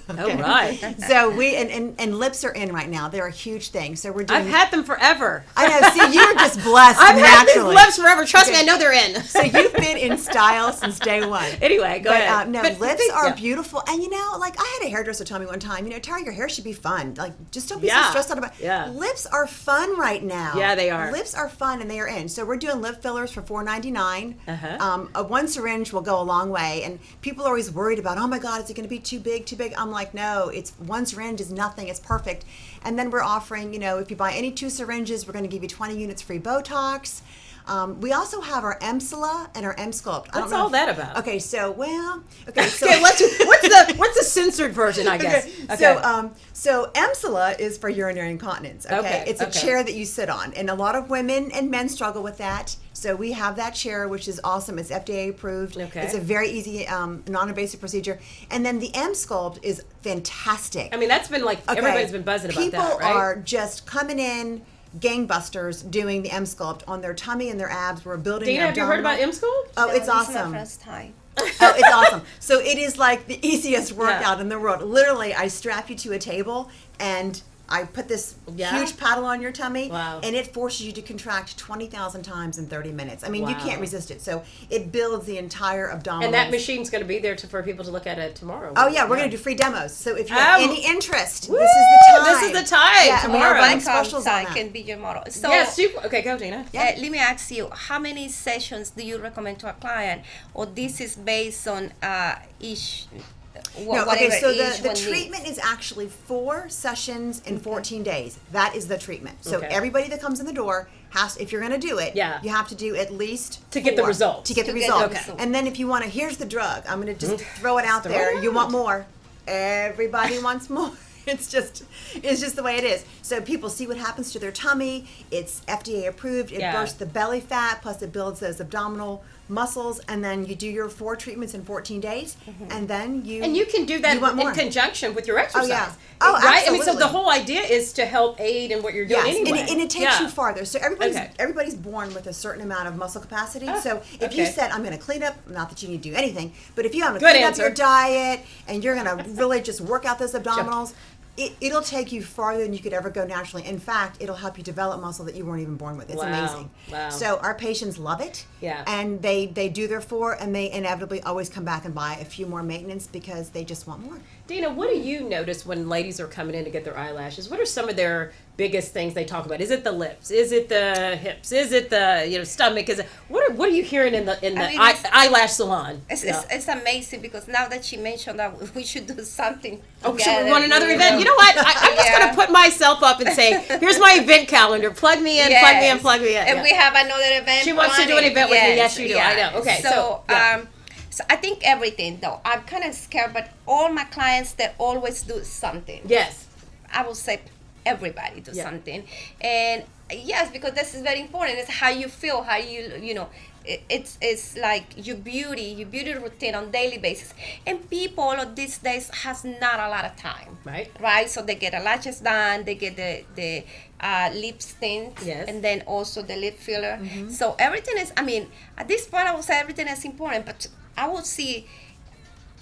Okay. Oh, right. So we, and lips are in right now. They're a huge thing. So we're doing. I've had them forever. I know. See, you're just blessed I've naturally. had these lips forever. Trust me, I know they're in. So you've been in style since day one. Anyway, go ahead. No, lips are beautiful. And I had a hairdresser tell me one time, Tara, your hair should be fun. Like, just don't be so stressed out about it. Yeah. Lips are fun right now. Yeah, they are. Lips are fun and they are in. So we're doing lip fillers for $4.99. One syringe will go a long way. And people are always worried about, oh my God, is it going to be too big? I'm like, no, it's one syringe is nothing. It's perfect. And then we're offering, if you buy any 2 syringes, we're going to give you 20 units free Botox. We also have our Emsula and our Emsculpt. What's all that about? Okay, so what's the censored version, I guess? Okay. So Emsula is for urinary incontinence. Okay, it's a chair that you sit on, and a lot of women and men struggle with that. So we have that chair, which is awesome. It's FDA approved. Okay. It's a very easy, non-invasive procedure. And then the Emsculpt is fantastic. I mean, that's been everybody's been buzzing about that, right? People are just coming in gangbusters doing the Emsculpt on their tummy and their abs. We're building Dana, have you heard about Emsculpt? Oh, it's awesome. This is the first time. Oh, it's awesome. So it is like the easiest workout in the world. Literally, I strap you to a table and I put this huge paddle on your tummy, and it forces you to contract 20,000 times in 30 minutes. I mean, you can't resist it. So it builds the entire abdominal. And that machine's going to be there for people to look at it tomorrow. Oh, yeah. We're going to do free demos. So if you have any interest, this is the time. This is the time. Yeah, tomorrow. And specials I can be your model. So, Okay, go, Dina. Let me ask you, how many sessions do you recommend to a client? Or this is based on each... So the treatment is actually 4 sessions in 14 days. That is the treatment. So everybody that comes in the door has, if you're going to do it, you have to do at least to get the result. To get the result. And then if you want to, here's the drug. I'm going to just throw it out there. You want more. Everybody wants more. It's just the way it is. So people see what happens to their tummy. It's FDA approved. It bursts the belly fat, plus it builds those abdominal muscles, and then you do your 4 treatments in 14 days, and then you can do that in conjunction with your exercise. Oh, right? Absolutely. I mean, so the whole idea is to help aid in what you're doing anyway. And it takes you farther. So everybody's born with a certain amount of muscle capacity. So if you said, I'm going to clean up, not that you need to do anything, but if you have to clean up your diet and you're going to really just work out those abdominals, it'll take you farther than you could ever go naturally. In fact, it'll help you develop muscle that you weren't even born with. It's amazing. Wow. So our patients love it. Yeah. And they do their 4, and they inevitably always come back and buy a few more maintenance because they just want more. Dina, what do you notice when ladies are coming in to get their eyelashes? What are some of their biggest things they talk about? Is it the lips? Is it the hips? Is it the stomach? Is it what are you hearing in the eyelash salon? It's amazing because now that she mentioned that we should do something. Oh, so we want another event? you know what? I'm just going to put myself up and say, here's my event calendar. Plug me in, plug me in, plug me in. And we have another event. She wants to do an event with me. Yes, you do. Yeah. I know. Okay. So I think everything, though. I'm kind of scared, but all my clients, they always do something. Yes. I will say everybody do something. And yes, because this is very important. It's how you feel, how you know, it's like your beauty routine on daily basis. And people of these days has not a lot of time. Right? So they get the lashes done, they get the lip tint, and then also the lip filler. So everything is, I mean, at this point I would say everything is important, but I would see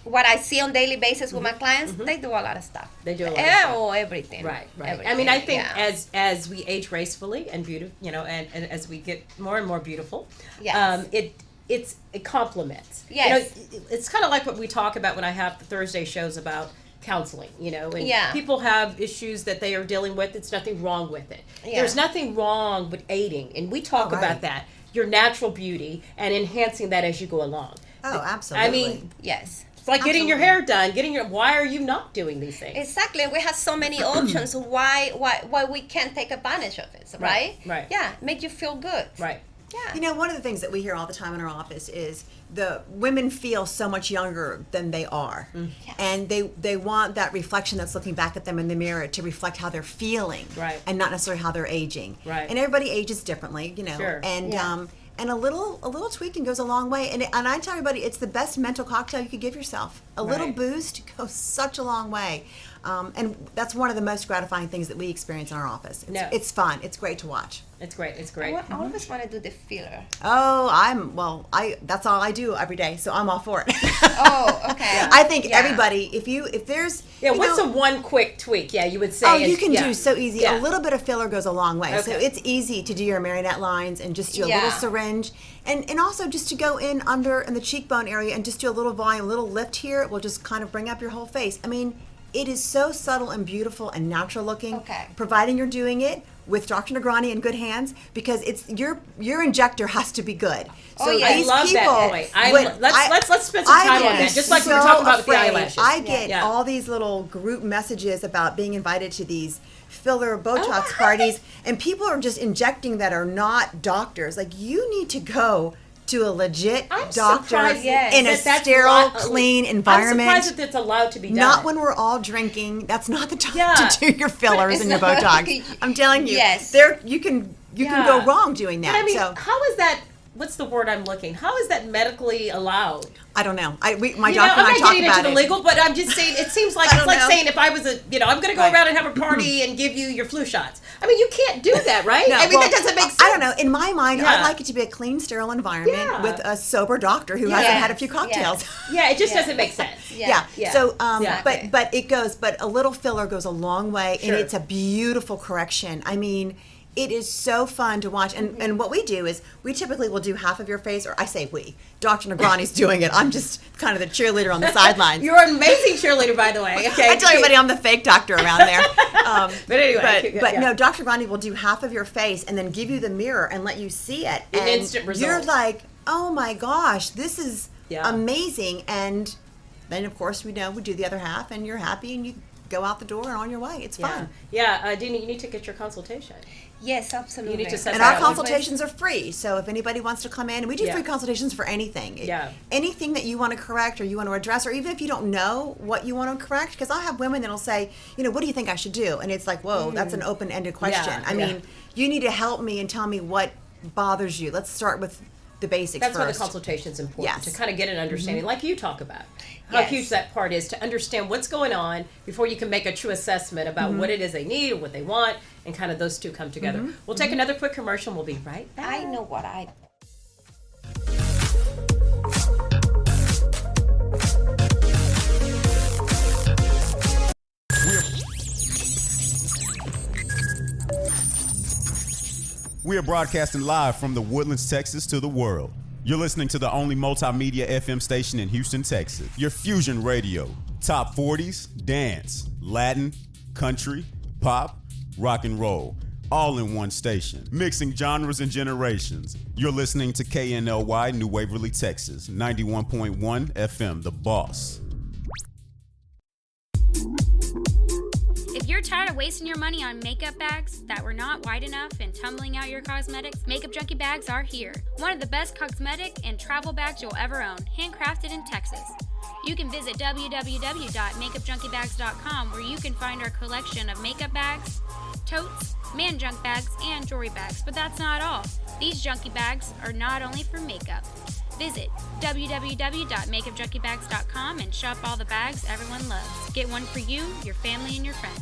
what I see on daily basis with my clients, they do a lot of stuff. They do a lot of stuff. Oh, everything. Right. Everything. I mean, I think as we age gracefully and beautiful, you know, and as we get more and more beautiful, it complements. Yes. You know, it's kind of like what we talk about when I have the Thursday shows about counseling, you know, and people have issues that they are dealing with. It's nothing wrong with it. There's nothing wrong with aiding, and we talk about that. Your natural beauty and enhancing that as you go along. Oh, absolutely. I mean, yes. It's like getting your hair done, why are you not doing these things? Exactly. We have so many options. Why we can't take advantage of it, right? Right. Yeah, make you feel good. Right. Yeah. You know, one of the things that we hear all the time in our office is the women feel so much younger than they are. Yes. And they want that reflection that's looking back at them in the mirror to reflect how they're feeling. Right. And not necessarily how they're aging. Right. And everybody ages differently, you know. Sure. And a little tweaking goes a long way. And I tell everybody, it's the best mental cocktail you could give yourself. A little boost goes such a long way. And that's one of the most gratifying things that we experience in our office. It's fun. It's great to watch. It's great. It's great. I always want to do the filler. Oh, that's all I do every day, so I'm all for it. Oh, okay. I think everybody, if there's what's a one quick tweak? Yeah, you would say. Oh, you can do so easy. Yeah. A little bit of filler goes a long way. Okay. So it's easy to do your marionette lines and just do a little syringe, and also just to go in the cheekbone area and just do a little volume, a little lift here. It will just kind of bring up your whole face. I mean, it is so subtle and beautiful and natural looking. Okay. Providing you're doing it with Dr. Negrani in good hands, because it's your injector has to be good. So I love that point. Let's spend some time on that. Just like we were talking about with the eyelashes. I get all these little group messages about being invited to these filler Botox parties, and people are just injecting that are not doctors. Like, you need to go to a legit doctor in a sterile, clean environment. I'm surprised that it's allowed to be done. Not when we're all drinking. That's not the time to do your fillers and your Botox. I'm telling you, you can go wrong doing that. But I mean, how is that? What's the word I'm looking? How is that medically allowed? I don't know. My doctor and I I'm talk not getting about into the legal, but I'm just saying it seems like it's like saying if I was I'm going to go around and have a party and give you your flu shots. I mean, you can't do that, right? No, I mean, that doesn't make sense. I don't know. In my mind, I'd like it to be a clean, sterile environment with a sober doctor who hasn't had a few cocktails. Yeah, it just doesn't make sense. So, but it goes. But a little filler goes a long way, and it's a beautiful correction. I mean, it is so fun to watch. And what we do is we typically will do half of your face, or I say we. Dr. Negrani's doing it. I'm just kind of the cheerleader on the sidelines. You're an amazing cheerleader, by the way. Okay. I tell everybody I'm the fake doctor around there. But anyway. But no, Dr. Negrani will do half of your face and then give you the mirror and let you see it. An instant result. You're like, oh my gosh, this is amazing. And then, of course, we do the other half, and you're happy, and you go out the door and on your way. It's fun. Yeah, Dina, you need to get your consultation. Yes, absolutely. You need to set and that our up. consultations are free. So if anybody wants to come in, and we do free consultations for anything. Anything that you want to correct or you want to address, or even if you don't know what you want to correct, because I have women that'll say, what do you think I should do? And it's like, whoa, that's an open-ended question. I mean, you need to help me and tell me what bothers you. Let's start with the basics That's first. why the consultation is important, to kind of get an understanding, like you talk about, how Yes. huge that part is, to understand what's going on before you can make a true assessment about what it is they need or what they want, and kind of those two come together. We'll take another quick commercial, and we'll be right back. I know what I... We are broadcasting live from the Woodlands, Texas to the world. You're listening to the only multimedia FM station in Houston, Texas. Your Fusion Radio. Top 40s, dance, Latin, country, pop, rock and roll. All in one station. Mixing genres and generations. You're listening to KNLY, New Waverly, Texas. 91.1 FM, The Boss. you're tired of wasting your money on makeup bags that were not wide enough and tumbling out your cosmetics, Makeup Junkie bags are here. One of the best cosmetic and travel bags you'll ever own, handcrafted in Texas. You can visit www.makeupjunkiebags.com where you can find our collection of makeup bags, totes, man junk bags, and jewelry bags. But that's not all. These junkie bags are not only for makeup. Visit www.makeupjunkiebags.com and shop all the bags everyone loves. Get one for you, your family, and your friends.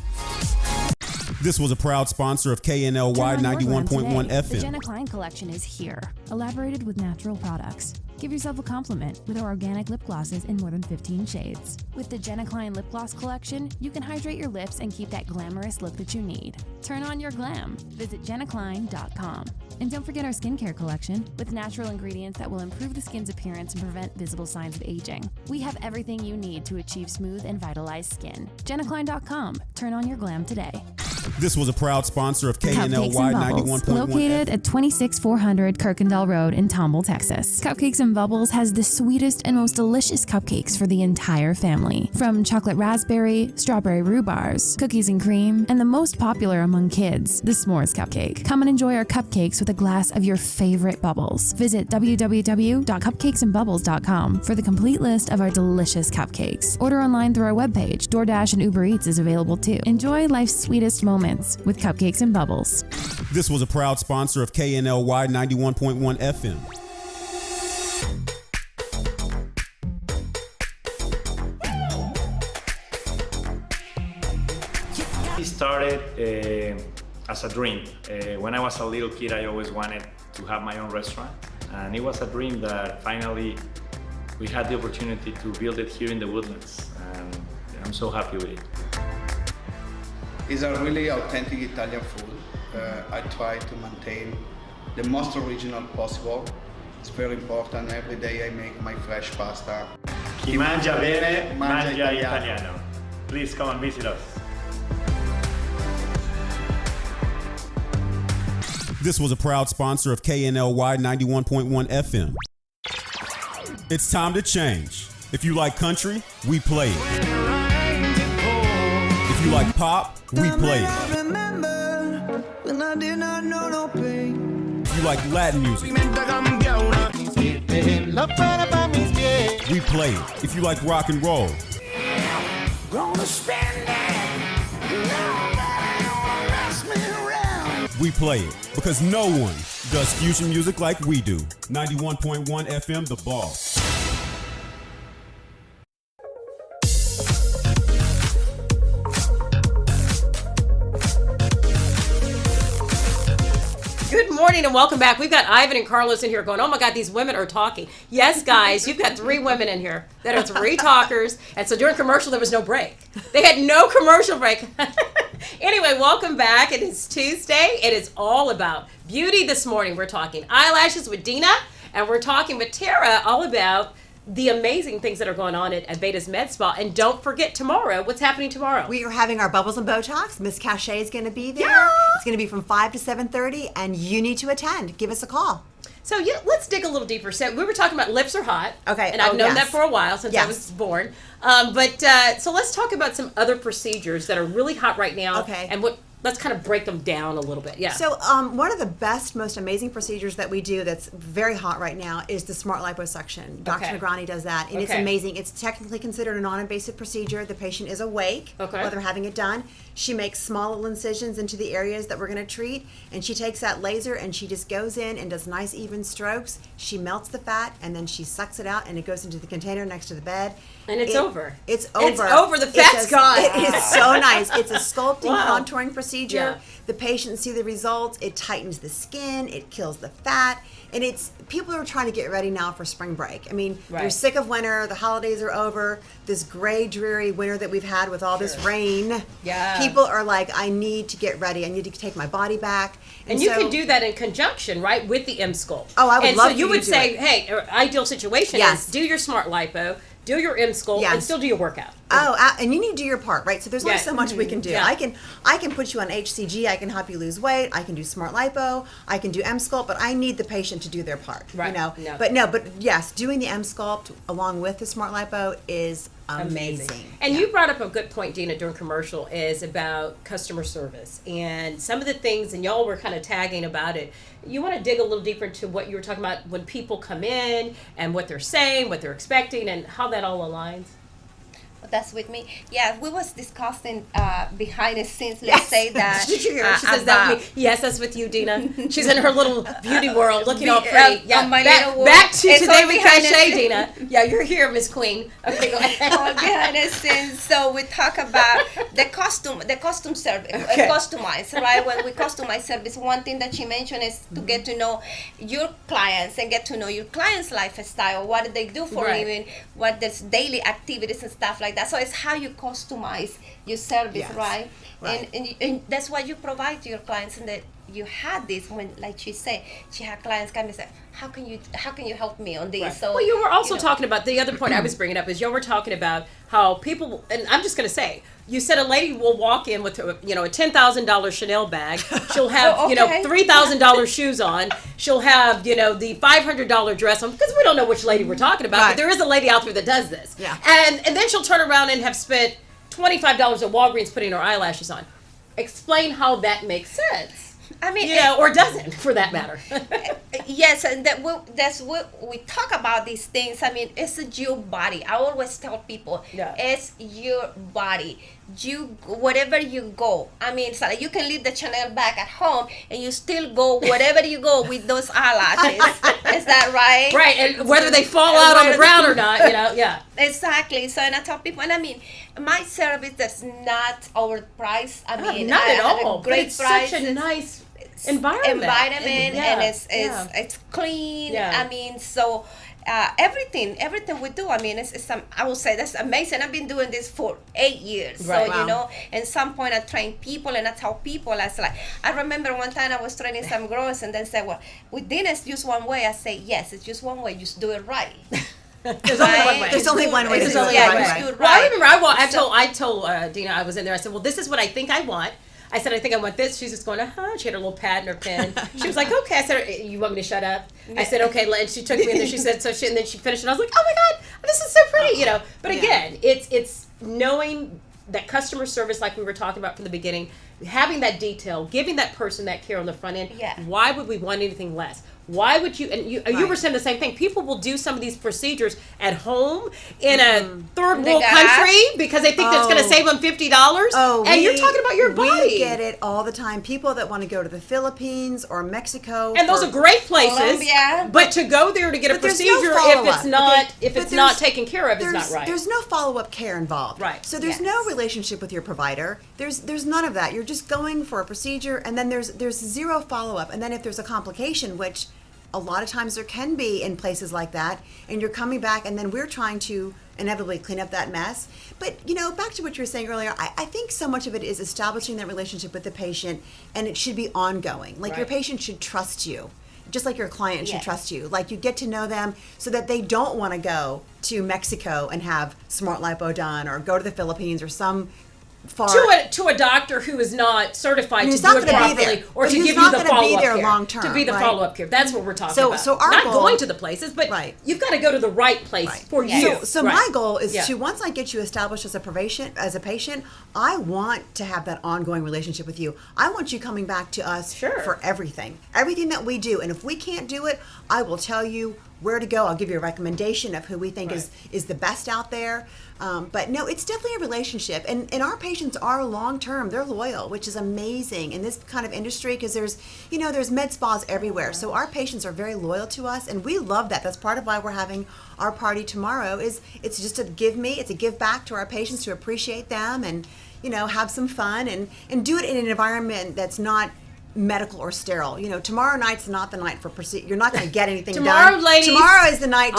This was a proud sponsor of KNLY 91.1 The FM. Jenna Klein collection is here, elaborated with natural products. Give yourself a compliment with our organic lip glosses in more than 15 shades. With the Jenna Klein lip gloss collection, you can hydrate your lips and keep that glamorous look that you need. Turn on your glam. Visit jennaklein.com. And don't forget our skincare collection with natural ingredients that will improve the skin's appearance and prevent visible signs of aging. We have everything you need to achieve smooth and vitalized skin. jennaklein.com. Turn on your glam today. This was a proud sponsor of Cupcakes KNLY and Bubbles, 91.1 located FM. at 26400 Kirkendall Road in Tomball, Texas. Cupcakes and Bubbles has the sweetest and most delicious cupcakes for the entire family. From chocolate raspberry, strawberry rhubars, cookies and cream, and the most popular among kids, the s'mores cupcake. Come and enjoy our cupcakes with a glass of your favorite bubbles. Visit www.cupcakesandbubbles.com for the complete list of our delicious cupcakes. Order online through our webpage. DoorDash and Uber Eats is available too. Enjoy life's sweetest moments with Cupcakes and Bubbles. This was a proud sponsor of KNLY 91.1 FM. It started as a dream. When I was a little kid, I always wanted to have my own restaurant. And it was a dream that finally we had the opportunity to build it here in the Woodlands. And I'm so happy with it. It's a really authentic Italian food. I try to maintain the most original possible. It's very important. Every day I make my fresh pasta. Chi mangia bene, mangia italiano. italiano. Please come and visit us. This was a proud sponsor of KNLY 91.1 FM. It's time to change. If you like country, we play it. If you like pop, we play it. If you like Latin music, we play it. If you like rock and roll, we play it. Because no one does fusion music like we do. 91.1 FM, The Boss. Good morning and welcome back. We've got Ivan and Carlos in here going, oh my God, these women are talking. Yes, guys, you've got three women in here that are three talkers. And so during commercial, there was no break. They had no commercial break. Anyway, welcome back. It is Tuesday. It is all about beauty this morning. We're talking eyelashes with Dina, and we're talking with Tara all about the amazing things that are going on at Beta's Med Spa. And don't forget tomorrow. What's happening tomorrow? We are having our Bubbles and Botox. Miss Cachet is going to be there. Yeah. It's going to be from 5 to 7:30, and you need to attend. Give us a call. So let's dig a little deeper. So we were talking about lips are hot. Okay. And I've known that yes. for a while since I Yes. was born. So let's talk about some other procedures that are really hot right now. Okay. And let's kind of break them down a little bit. Yeah. So one of the best, most amazing procedures that we do that's very hot right now is the smart liposuction. Dr. Okay. Negrani does that, and it's Okay. amazing. It's technically considered a non-invasive procedure. The patient is awake Okay. while they're having it done. She makes small little incisions into the areas that we're going to treat, and she takes that laser and she just goes in and does nice even strokes. She melts the fat, and then she sucks it out, and it goes into the container next to the bed. And it's over. It's over. It's over. The fat's gone. It is so nice. It's a sculpting, Wow. contouring procedure. Yeah. The patients see the results. It tightens the skin. It kills the fat. And people are trying to get ready now for spring break. I mean, they're Right. sick of winter. The holidays are over. This gray, dreary winter that we've had with all this rain. Yeah. People are like, I need to get ready. I need to take my body back. And you so- can do that in conjunction, right, with the M-Sculpt. Oh, I would and love so for you you would to do say, it. hey, ideal situation Yes. is do your smart lipo, do your M-Sculpt, and Yes. still do your workout. And you need to do your part, right? So there's only so much we can do. Yeah. I can put you on HCG. I can help you lose weight. I can do smart lipo. I can do M-Sculpt, but I need the patient to do their part. Right. You know. No. But yes, doing the M-Sculpt along with the smart lipo is amazing. And you brought up a good point, Dina, during commercial, is about customer service and some of the things, and y'all were kind of tagging about it. You want to dig a little deeper into what you were talking about when people come in and what they're saying, what they're expecting, and how that all aligns. That's with me. Yeah, we was discussing behind the scenes. Let's say that. Did you hear her? She says that with me. Yes, that's with you, Dina. She's in her little beauty world, looking all pretty. Yeah, my little world. Back to It's Today all with behind Cachet, the Dina. Yeah, you're here, Miss Queen. Okay, go ahead. All behind the scenes. So we talk about the custom service, Okay. customize, right? When we customize service, one thing that she mentioned is to get to know your clients and get to know your clients' lifestyle, what do they do for a living, what their daily activities and stuff like that. So it's how you customize your service, right? And that's what you provide to your clients. And that you had this when, like she said, she had clients come and say, how can you help me on this? Right. So well, you were also talking about the other point I was bringing up is you were talking about how people, and I'm just going to say, you said a lady will walk in with a $10,000 Chanel bag. She'll have $3,000 shoes on. She'll have the $500 dress on, because we don't know which lady we're talking about. But there is a lady out there that does this. Yeah. And then she'll turn around and have spent $25 at Walgreens putting her eyelashes on. Explain how that makes sense. I mean, or doesn't, for that matter. Yes, and that's what we talk about these things. I mean, it's your body. I always tell people, it's your body. Wherever you go. I mean, so you can leave the Chanel bag at home and you still go wherever you go with those eyelashes. Is that right? Right, and whether they fall out on the ground or not, yeah. Exactly. So, and I tell people, and I mean, my service is not overpriced. I mean, not at all. A great it's price. Such a nice environment, and it's clean. I mean, so. Everything we do, I mean, I would say that's amazing. I've been doing this for 8 years. Right. So, at some point I train people and I tell people, I remember one time I was training some girls and then said, well, with dinner it's just one way. I say, yes, it's just one way. Just do it right. There's only one way. There's only one way to do it right. Well, I remember I told Dina, I was in there, I said, well, this is what I think I want. I said, I think I want this. She's just going, She had her little pad and her pen. She was like, okay. I said, you want me to shut up? I said, okay. And she took me in there. She said, and then she finished. And I was like, oh my God, this is so pretty, But again, it's knowing that customer service, like we were talking about from the beginning, having that detail, giving that person that care on the front end. Yeah. Why would we want anything less? Why would you, and you were saying the same thing, people will do some of these procedures at home in a third world country because they think that's going to save them $50. And you're talking about your body. We get it all the time. People that want to go to the Philippines or Mexico. And those are great places. Colombia. But to go there to get a procedure, if it's not taken care of, it's not right. There's no follow-up care involved. Right. So there's no relationship with your provider. There's none of that. You're just going for a procedure, and then there's zero follow-up. And then if there's a complication, which a lot of times there can be in places like that, and you're coming back, and then we're trying to inevitably clean up that mess. But, back to what you were saying earlier, I think so much of it is establishing that relationship with the patient, and it should be ongoing. Like, your patient should trust you, just like your client should trust you. Like, you get to know them so that they don't want to go to Mexico and have smart lipo done, or go to the Philippines or some to a doctor who is not certified to do it properly, or to give you the follow-up care. Long term, to be the follow-up care. That's what we're talking about. So our not goal, going to the places, but you've got to go to the right place for you. So my goal is to, once I get you established as a patient, I want to have that ongoing relationship with you. I want you coming back to us for everything that we do. And if we can't do it, I will tell you where to go. I'll give you a recommendation of who we think is the best out there. But no, it's definitely a relationship, and our patients are long-term. They're loyal, which is amazing in this kind of industry, because there's med spas everywhere. So our patients are very loyal to us, and we love that. That's part of why we're having our party tomorrow. It's just a give back to our patients, to appreciate them, and have some fun and do it in an environment that's not medical or sterile. Tomorrow night's not the night for procedure. You're not going to get anything done. Ladies, tomorrow is the night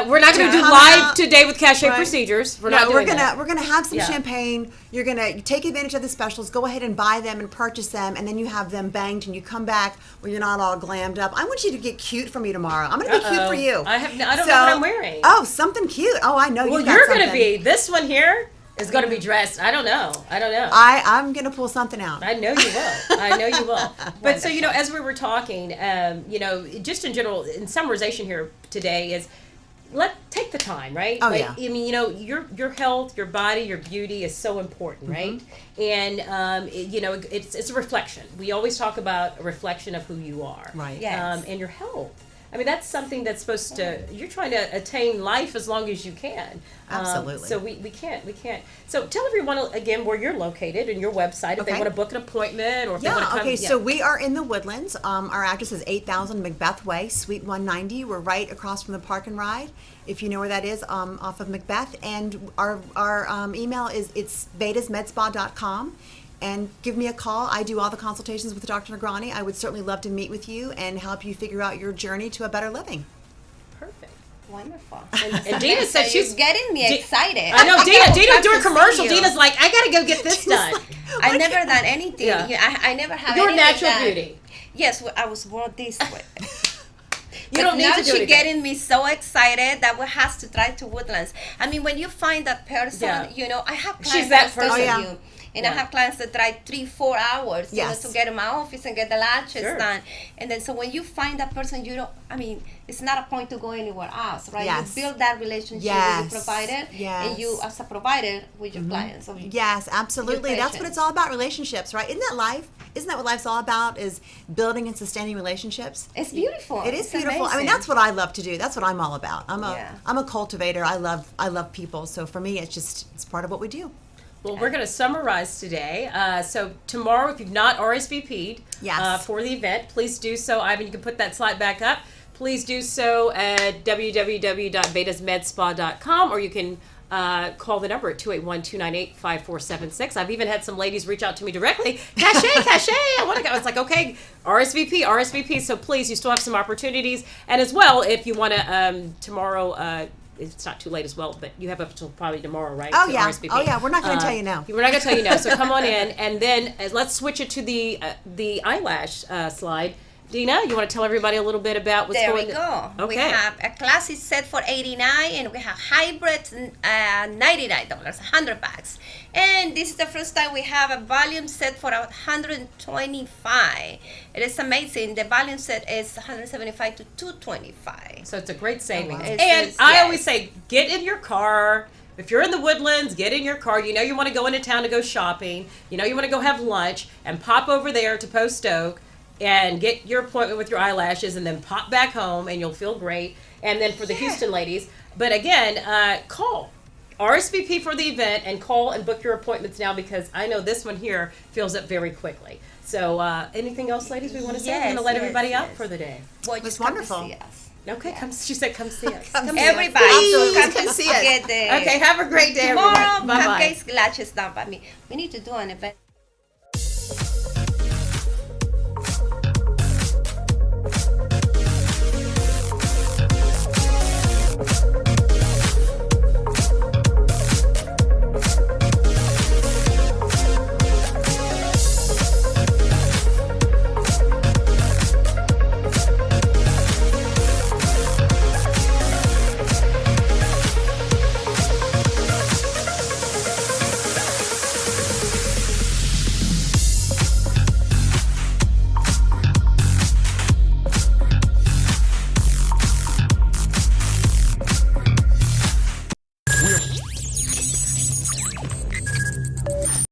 we're not going to do live Today with Cachet procedures. We're going to have some champagne. You're going to take advantage of the specials. Go ahead and buy them and purchase them, and then you have them banged, and you come back where you're not all glammed up. I want you to get cute for me tomorrow. I'm going to be cute for you. I don't know what I'm wearing. Oh, something cute. Oh, I know. Well, you're going to be this one here. is going to be dressed. I don't know. I'm going to pull something out. I know you will. I know you will. But so, as we were talking, just in general, in summarization here today is, take the time, right? Oh, yeah. I mean, your health, your body, your beauty is so important, right? And it's a reflection. We always talk about a reflection of who you are, right? Yes. And your health. I mean, that's something that's supposed to. You're trying to attain life as long as you can. Absolutely. So we can't. So tell everyone again where you're located and your website if they want to book an appointment or if they want to come. Okay. So we are in the Woodlands. Our address is 8000 Macbeth Way, Suite 190. We're right across from the Park and Ride, if you know where that is, off of Macbeth. And our email is vegasmedspa.com. And give me a call. I do all the consultations with Dr. Negrani. I would certainly love to meet with you and help you figure out your journey to a better living. Perfect. Wonderful. And Dina said she's getting me excited. I know, Dina doing commercial. Dina's like, I got to go get this done. I never done anything. Yeah. I never have Your anything natural done. beauty. Yes, I was born this way. You don't need now to do she's anything. getting me so excited that we has to drive to Woodlands. I mean, when you find that person, I have clients She's that person. Oh, yeah. And I have clients that drive 3-4 hours to get in my office and get the lashes done. And then so when you find that person, it's not a point to go anywhere else, right? Yes. You build that relationship with your provider and you as a provider with your clients. So yes, absolutely. That's what it's all about, relationships, right? Isn't that life? Isn't that what life's all about, is building and sustaining relationships? It's beautiful. It is It's beautiful. amazing. I mean, that's what I love to do. That's what I'm all about. I'm a cultivator. I love people. So for me, it's part of what we do. Well, we're going to summarize today. So tomorrow, if you've not RSVP'd for the event, please do so. Ivan, you can put that slide back up. Please do so at www.vegasmedspa.com, or you can call the number at 281-298-5476. I've even had some ladies reach out to me directly. Cachet, I want to go. It's like, okay, RSVP. So please, you still have some opportunities. And as well, if you want to tomorrow, it's not too late as well, but you have up until probably tomorrow, right? Oh, to yeah. RSVP. Oh, yeah. We're not going to tell you no. We're not going to tell you no. So come on in, and then let's switch it to the eyelash slide. Dina, you want to tell everybody a little bit about what's going on? There we go. Okay. We have a classic set for $89, and we have hybrids $99, 100 bucks. And this is the first time we have a volume set for $125. It is amazing. The volume set is $175 to $225. So it's a great savings. Wow. And I always say, get in your car. If you're in the Woodlands, get in your car. You want to go into town to go shopping. You want to go have lunch and pop over there to Post Oak and get your appointment with your eyelashes, and then pop back home and you'll feel great. And then for the Houston ladies, but again, call. RSVP for the event and call and book your appointments now, because I know this one here fills up very quickly. So anything else, ladies, we want to say? We're going to let everybody out for the day. Well, It's wonderful. Come to see us. Okay, she said come see us. Everybody, come see us. Get the Okay, have a great day, tomorrow. everyone. Bye-bye. Cupcakes, lashes done by me. We need to do an event.